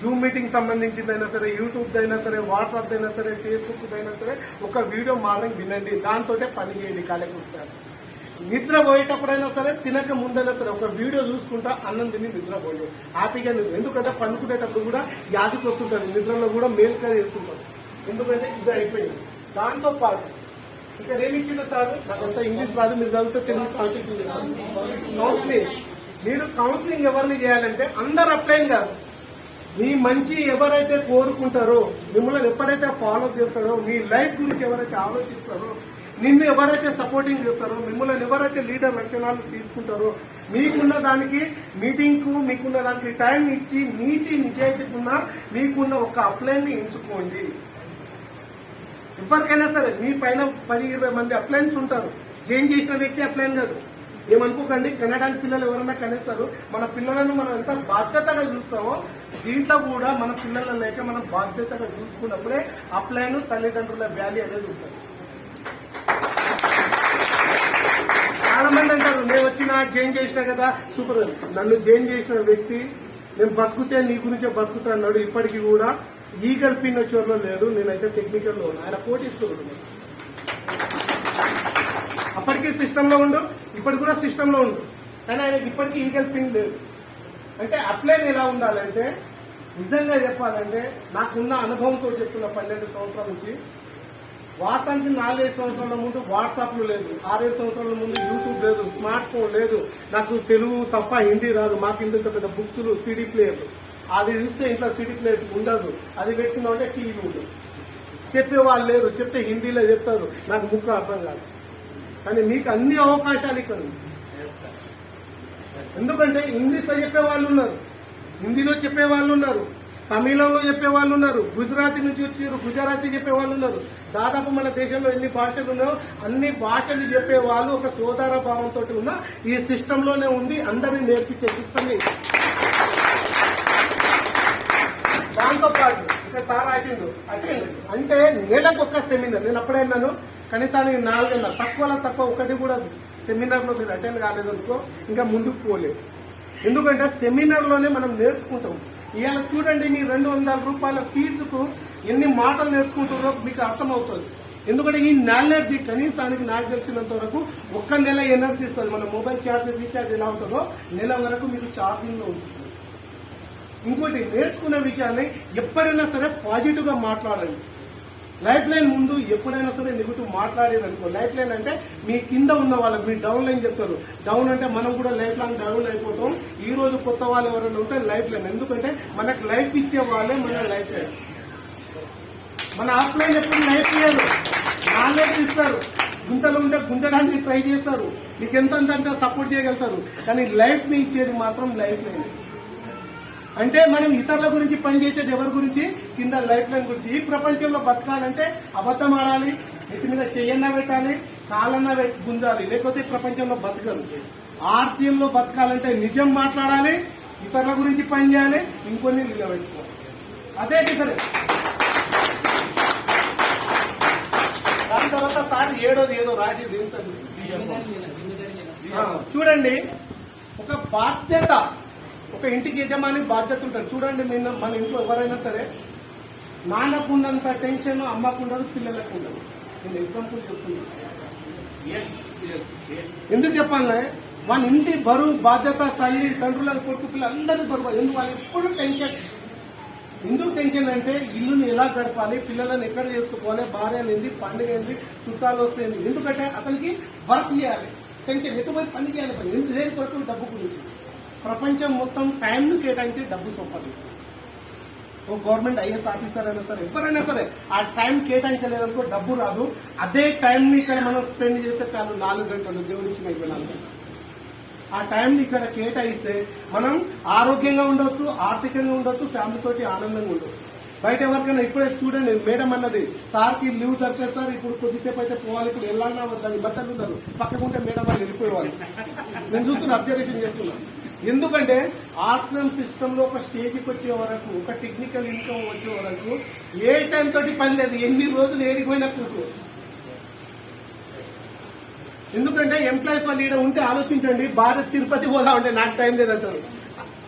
జూమ్ మీటింగ్ సంబంధించిందైనా సరే, యూట్యూబ్ అయినా సరే, వాట్సాప్ అయినా సరే, ఫేస్బుక్ అయినా సరే ఒక వీడియో మార్నింగ్ వినండి. దాంతో పని చేయండి. కాలేకుంటారు నిద్ర పోయేటప్పుడైనా సరే, తినక ముందైనా సరే ఒక వీడియో చూసుకుంటా అన్నం తిని నిద్రపోండి. హ్యాపీగా నిద్ర. ఎందుకంటే పండుకునేటప్పుడు కూడా యాదికి వస్తుంటది, నిద్రలో కూడా మేల్కా చేస్తుంటారు. ఎందుకంటే ఇది అయిపోయింది. దాంతో పాటు ఇక్కడ ఏమి ఇచ్చిందో సార్, నాకంతా ఇంగ్లీష్ రాదు, మీరు చదివితే తెలుగు ట్రాన్స్లేషన్ చేస్తారు. కౌన్సిలింగ్. మీరు కౌన్సిలింగ్ ఎవరిని చేయాలంటే అందరు అప్లైన్ కాదు, మీ మంచి ఎవరైతే కోరుకుంటారో, మిమ్మల్ని ఎప్పుడైతే ఫాలో చేస్తారో, మీ లైఫ్ గురించి ఎవరైతే ఆలోచిస్తారో, నిన్ను ఎవరైతే సపోర్టింగ్ చేస్తారో, మిమ్మల్ని ఎవరైతే లీడర్ లక్షణాలు తీసుకుంటారో, మీకున్న దానికి మీటింగ్ కు మీకున్న దానికి టైం ఇచ్చి నీతి నిజాయితీకున్న మీకున్న ఒక అప్లైన్ ని ఎంచుకోండి. ఎవరికైనా సరే మీ పైన 10-20 మంది అప్లైన్స్ ఉంటారు. చేంజ్ చేసిన వ్యక్తి అప్లైన్ కాదు. ఏమనుకోకండి, కనడానికి పిల్లలు ఎవరైనా కనేస్తారు. మన పిల్లలను మనం ఎంత బాధ్యతగా చూస్తామో దీంట్లో కూడా మన పిల్లలను లేక మనం బాధ్యతగా చూసుకున్నప్పుడే అప్లైన్ తల్లిదండ్రుల వాల్యూ అనేది ఉంటుంది. చాలా మంది అంటారు, నేను వచ్చినా చేంజ్ చేసినా కదా సూపర్. నన్ను చేంజ్ చేసిన వ్యక్తి నేను బతుకుతే నీ గురించే బతుకుతా అన్నాడు. ఇప్పటికీ కూడా ఈగల్ పిన్ వచ్చేవారిలో లేడు. నేనైతే టెక్నికల్ లో ఆయన కోటిస్తున్నాడు. అప్పటికీ సిస్టమ్ లో ఉండు, ఇప్పటికి కూడా సిస్టమ్ లో ఉండు, కానీ ఆయనకి ఇప్పటికీ ఈగల్ పిన్ లేదు. అంటే అప్లైన్ ఎలా ఉండాలంటే, నిజంగా చెప్పాలంటే నాకున్న అనుభవంతో చెప్తున్న 12 సంవత్సరాల నుంచి, వాస్తవానికి 4-5 సంవత్సరాల ముందు వాట్సాప్ లేదు, 6-7 సంవత్సరాల ముందు యూట్యూబ్ లేదు, స్మార్ట్ ఫోన్ లేదు, నాకు తెలుగు తప్ప హిందీ రాదు, మాకు ఇంత పెద్ద బుక్స్ సిడీ ప్లేయర్లు, అది చూస్తే ఇంట్లో సిడీ ప్లేయర్ ఉండదు, అది పెట్టుకున్నామంటే టీవీ ఉండదు, చెప్పేవాళ్ళు లేరు, చెప్తే హిందీలో చెప్తారు, నాకు ముక్క అర్థం కాదు. కానీ మీకు అన్ని అవకాశాలు ఇక్కడ ఉంది. ఎందుకంటే ఇంగ్లీష్ లో చెప్పే వాళ్ళు ఉన్నారు, హిందీలో చెప్పే వాళ్ళు ఉన్నారు, తమిళంలో చెప్పే వాళ్ళు ఉన్నారు, గుజరాతీ నుంచి వచ్చారు గుజరాతీ చెప్పే వాళ్ళు ఉన్నారు. దాదాపు మన దేశంలో ఎన్ని భాషలు ఉన్నాయో అన్ని భాషలు చెప్పే వాళ్ళు ఒక సోదర భావంతో ఉన్న ఈ సిస్టమ్ లోనే ఉంది. అందరినీ నేర్పించే సిస్టమ్. దాంతో పాటు ఇక్కడ సార్ రాసిండు అటెండ్ అంటే నెలకు ఒక సెమినార్. నేను అప్పుడే అన్నాను, కనీసానికి 4 నెలలు తక్కువలో తక్కువ ఒకటి కూడా సెమినార్ లో మీరు అటెండ్ కాలేదనుకో ఇంకా ముందుకు పోలేదు. ఎందుకంటే సెమినార్ లోనే మనం నేర్చుకుంటాం. ఇవాళ చూడండి, మీ 200 రూపాయల ఫీజుకు ఎన్ని మాటలు నేర్చుకుంటారో మీకు అర్థమవుతుంది. ఎందుకంటే ఈ నాలెడ్జీ కనీసానికి నాకు తెలిసినంత వరకు 1 నెల ఎనర్జీ ఇస్తుంది. మన మొబైల్ ఛార్జ్ రీఛార్జ్ ఎలా ఉంటుందో నెల వరకు మీకు ఛార్జింగ్ లో ఉంటుంది. ఇంకోటి, నేర్చుకునే విషయాన్ని ఎప్పుడైనా సరే పాజిటివ్ గా మాట్లాడండి. లైఫ్ లైన్ ముందు ఎప్పుడైనా సరే నెగిటివ్ మాట్లాడేది అనుకో. లైఫ్ లైన్ అంటే మీ కింద ఉన్న వాళ్ళకి, మీ డౌన్ లైన్ చెప్తారు. డౌన్ అంటే మనం కూడా లైఫ్ లాంగ్ డౌన్ అయిపోతాం. ఈ రోజు కొత్త వాళ్ళు ఎవరైనా ఉంటే లైఫ్ లైన్. ఎందుకంటే మనకు లైఫ్ ఇచ్చే వాళ్ళే మన లైఫ్ లైన్. మన ఆఫ్లైన్ ఎప్పుడు లైఫ్ ఇయ్యారు, నాలెడ్జ్ ఇస్తారు, గుంతలు ఉంటే గుంతడానికి ట్రై చేస్తారు, మీకు ఎంత అంటే సపోర్ట్ చేయగలుగుతారు. కానీ లైఫ్ ని ఇచ్చేది మాత్రం లైఫ్ లైన్. అంటే మనం ఇతరుల గురించి పనిచేసేది ఎవరి గురించి? కింద లైఫ్ లైన్ గురించి. ఈ ప్రపంచంలో బతకాలంటే అబద్ధం ఆడాలి, ఎత్తి మీద చెయ్యన్నా పెట్టాలి, కాలన్నా గుంజాలి, లేకపోతే ఈ ప్రపంచంలో బతకరు. ఆర్సీఎం లో బతకాలంటే నిజం మాట్లాడాలి, ఇతరుల గురించి పని చేయాలి, ఇంకొన్ని నిలబెట్టుకోవాలి. అదే డిఫరెన్స్. దాని తర్వాత సార్ ఏడోది ఏదో రాసేది చూడండి. ఒక బాధ్యత, ఒక ఇంటికి యజమాని బాధ్యత ఉంటుంది. చూడండి, మన ఇంట్లో ఎవరైనా సరే నాన్నకుండంత టెన్షన్ అమ్మకుండదు, పిల్లలకు ఉండదు. నేను ఎగ్జాంపుల్ చెప్తున్నాను. ఎందుకు చెప్పాలి? మన ఇంటి బరువు బాధ్యత తల్లి తండ్రుల కొడుకు పిల్లలు అందరూ బరువు. ఎందుకు వాళ్ళు ఎప్పుడు టెన్షన్? ఎందుకు టెన్షన్ అంటే ఇల్లుని ఎలా గడపాలి, పిల్లలను ఎక్కడ చేసుకోవాలి, భార్య ఏంది, పండుగ ఏంది, చుట్టాలు వస్తాయండి. ఎందుకంటే అతనికి వర్క్ చేయాలి, టెన్షన్ ఎటువంటి పని చేయాలి, పని ఎందుకు దేని కొరకు? డబ్బు గురించి. ప్రపంచం మొత్తం టైంను కేటాయించి డబ్బు సంపాదిస్తుంది. ఓ గవర్నమెంట్ ఐఏఎస్ ఆఫీసర్ అయినా సరే ఎవరైనా సరే ఆ టైం కేటాయించలేదనుకో డబ్బు రాదు. అదే టైంని ఇక్కడ మనం స్పెండ్ చేస్తే చాలు, 4 గంటలు దేవుడి ఇచ్చిన 24 గంటలు. ఆ టైంని ఇక్కడ కేటాయిస్తే మనం ఆరోగ్యంగా ఉండొచ్చు, ఆర్థికంగా ఉండొచ్చు, ఫ్యామిలీ తోటి ఆనందంగా ఉండొచ్చు. బయట ఎవరికైనా ఇప్పుడే చూడండి, మేడం అన్నది సార్కి లీవ్ దొరకదు సార్, ఇప్పుడు కొద్దిసేపు అయితే పోవాలి, ఇప్పుడు వెళ్ళాలన్నా వద్దని బట్టలు ఉండదు, పక్కకుంటే మేడం వాళ్ళు వెళ్ళిపోయేవాళ్ళు. నేను చూస్తున్నా, అబ్జర్వేషన్ చేస్తున్నాను. ఎందుకంటే ఆర్ట్స్ సిస్టమ్ లో ఒక స్టేజ్కి వచ్చే వరకు, ఒక టెక్నికల్ ఇన్కమ్ వచ్చే వరకు ఏ టైం తోటి పని లేదు, ఎన్ని రోజులు ఏడిపోయినా కూర్చోవచ్చు. ఎందుకంటే ఎంప్లాయీస్ వాళ్ళు ఇక్కడ ఉంటే ఆలోచించండి, భారత్ తిరుపతి పోదా ఉంటే నాకు టైం లేదంటారు,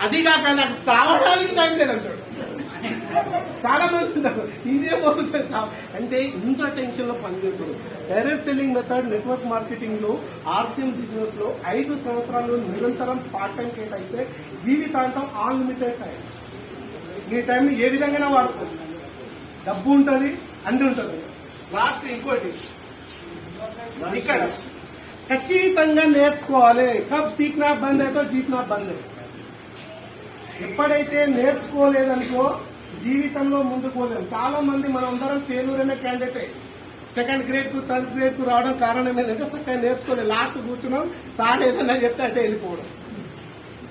అది కాక నాకు సావడానికి టైం లేదంటాడు. చాలా మంది ఉంటారు, ఇదే పోతుంది అంటే ఇంత టెన్షన్ లో పనిచేస్తారు. Direct selling method network marketing లో ఆర్సీఎం బిజినెస్ లో 5 సంవత్సరాలు నిరంతరం పార్ట్ టైం కేటాయిస్తే జీవితాంతం అన్లిమిటెడ్ టైం. ఈ టైం ఏ విధంగా వాడుకోవచ్చు, డబ్బు ఉంటుంది, అన్ని ఉంటుంది. లాస్ట్ ఇంకోటి ఇక్కడ ఖచ్చితంగా నేర్చుకోవాలి. కబ్ సీఖనా బంద్ అయితే జీతనా బంద్. ఎప్పుడైతే నేర్చుకోలేదనుకో జీవితంలో ముందుకు పోలేము. చాలా మంది మనం అందరం ఫెయిల్యూర్ అనే క్యాండిడేట్. 2nd గ్రేడ్ కు 3rd గ్రేడ్ కు రావడం కారణం ఏంటంటే చక్కగా నేర్చుకోలేదు. లాస్ట్ కూర్చున్నాం, సార్ ఏదన్నా చెప్తే అంటే వెళ్ళిపోవడం.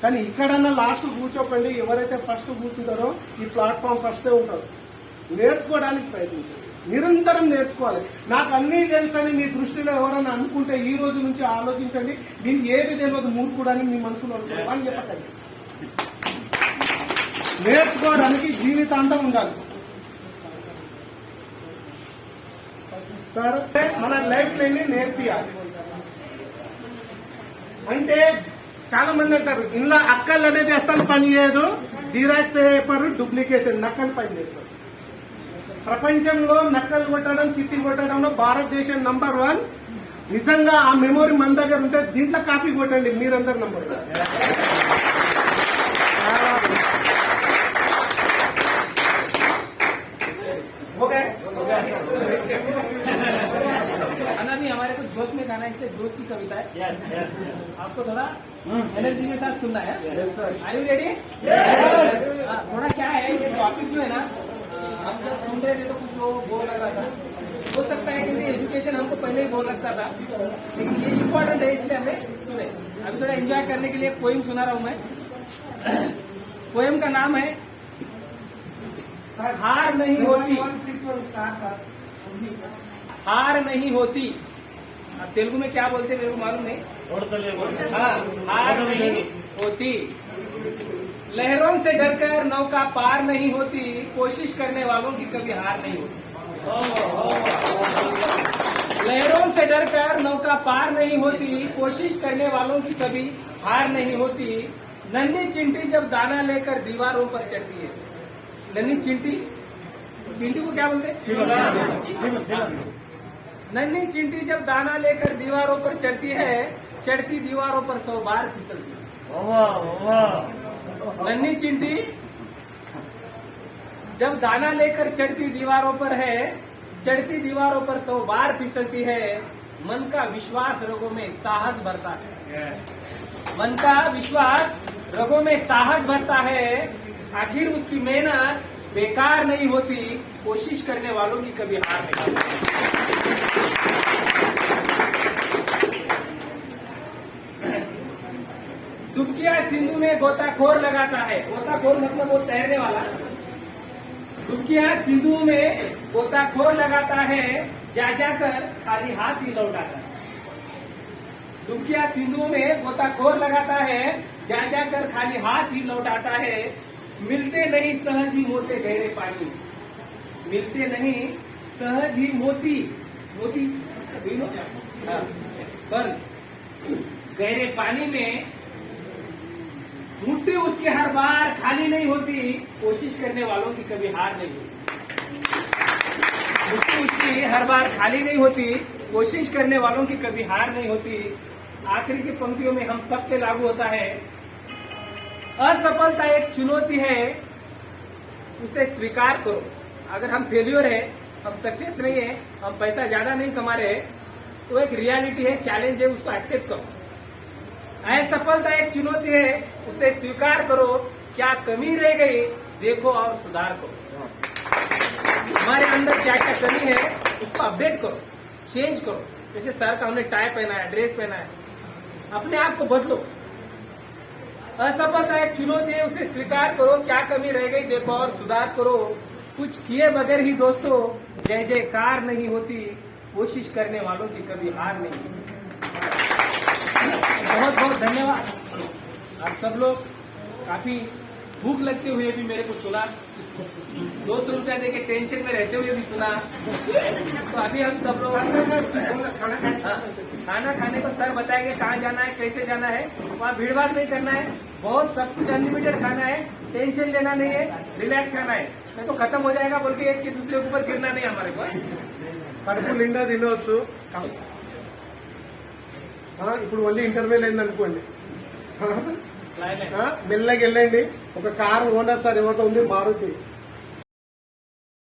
కానీ ఇక్కడన్నా లాస్ట్ కూర్చోకండి. ఎవరైతే ఫస్ట్ కూర్చుంటారో ఈ ప్లాట్ఫామ్ ఫస్టే ఉంటారు. నేర్చుకోవడానికి ప్రయత్నించండి, నిరంతరం నేర్చుకోవాలి. నాకు అన్నీ తెలుసని మీ దృష్టిలో ఎవరైనా అనుకుంటే ఈ రోజు నుంచి ఆలోచించండి. మీకు ఏది తెలియదు మూర్ఖుడని మీ మనసులో అనుకోండి అని చెప్పకండి. నేర్చుకోవడానికి జీవితాంతం ఉండాలి. సరే, మన లైఫ్ లైన్ నేర్పియాలి. అంటే చాలా మంది అంటారు ఇంట్లో అక్కలు అనేది అస్సలు పని చేయదు, జిరాక్స్ పేపర్ డూప్లికేషన్ నక్కలు పని చేస్తారు. ప్రపంచంలో నక్కలు కొట్టడం, చిట్టి కొట్టడంలో భారతదేశం నంబర్ 1. నిజంగా ఆ మెమోరీ మన దగ్గర ఉంటే దీంట్లో కాపీ కొట్టండి, మీరందరు నంబర్. ओके अन्ना भी हमारे को जोश में गाना है, इसलिए जोश की कविता है. आपको थोड़ा एनर्जी के साथ सुनना है. Are you ready? थोड़ा क्या है ये टॉपिक जो है ना, हम जब सुन रहे थे तो कुछ लोग बोर लग रहा था. हो सकता है कि एजुकेशन हमको पहले ही बोर लगता था, लेकिन ये इम्पोर्टेंट है इसलिए हमें सुने. अभी थोड़ा एंजॉय करने के लिए पोएम सुना रहा हूँ मैं. पोएम का नाम है हार नहीं होती. हार नहीं होती. अब तेलुगु में क्या बोलते हैं मेरे को मालूम नहीं. हाँ, हार नहीं होती. लहरों से डरकर नौका पार नहीं होती, कोशिश करने वालों की कभी हार नहीं होती. लहरों से डरकर नौका पार नहीं होती, कोशिश करने वालों की कभी हार नहीं होती. नन्ही चिंटी जब दाना लेकर दीवारों पर चढ़ती है. नन्ही चिंटी, चिंटी को क्या बोलते हैं? नन्ही चिंटी जब दाना लेकर दीवारों पर चढ़ती है, चढ़ती दीवारों पर 100 बार फिसलती है. नन्ही चिंटी जब दाना लेकर चढ़ती दीवारों पर है, चढ़ती दीवारों पर 100 बार फिसलती है. मन का विश्वास रगों में साहस भरता है. मन का विश्वास रगों में साहस भरता है, आखिर उसकी मेहनत बेकार नहीं होती, कोशिश करने वालों की कभी हार नहीं होती। डुबकिया सिंधु में गोताखोर लगाता है, गोताखोर मतलब वो तैरने वाला। डुबकिया सिंधु में गोताखोर लगाता है, जा जाकर खाली हाथ ही लौटाता है। डुबकिया सिंधु में गोताखोर लगाता है, जा जाकर खाली हाथ ही लौटाता है। मिलते नहीं सहज ही मोती गहरे पानी, मिलते नहीं सहज ही मोती, मोती हाँ, पर गहरे पानी में मुट्ठी उसके हर बार खाली नहीं होती, कोशिश करने वालों की कभी हार नहीं होती। मुट्ठी उसकी हर बार खाली नहीं होती, कोशिश करने वालों की कभी हार नहीं होती। आखिरी की पंक्तियों में हम सब पे लागू होता है, असफलता एक चुनौती है, उसे स्वीकार करो। अगर हम फेल्योर है, हम सक्सेस नहीं है, हम पैसा ज्यादा नहीं कमा रहे, तो एक रियलिटी है, चैलेंज है, उसको एक्सेप्ट करो। असफलता एक चुनौती है, उसे स्वीकार करो। क्या कमी रह गई देखो और सुधार करो। हमारे अंदर क्या क्या कमी है उसको अपडेट करो, चेंज करो। जैसे सर का हमने टाई पहना है, ड्रेस पहना है, अपने आप को बदलो। असफलता एक चुनौती है, उसे स्वीकार करो। क्या कमी रह गई देखो और सुधार करो। कुछ किए बगैर ही दोस्तों जय जयकार नहीं होती, कोशिश करने वालों की कभी हार नहीं होती। बहुत बहुत धन्यवाद। आप सब लोग काफी भूख लगते हुए भी मेरे को सुना, 200 रुपया देके टेंशन में रहते हुए भी सुना। तो अभी हम सब लोग खाना खाने को सर बताएंगे कहाँ जाना है, कैसे जाना है। वहाँ भीड़ भाड़ नहीं करना है, बहुत सब कुछ अनलिमिटेड खाना है, टेंशन लेना नहीं है, रिलैक्स खाना है। मैं तो खत्म हो जाएगा बोल के एक के दूसरे के ऊपर गिरना नहीं हमारे को। కడుపు నిండా తినవచ్చు ఇప్పుడు మళ్ళీ ఇంటర్వ్యూల్ అయిందనుకోండి మెల్లగా వెళ్ళండి. ఒక కారు ఓనర్ సార్ ఎవరితో ఉంది మారుతి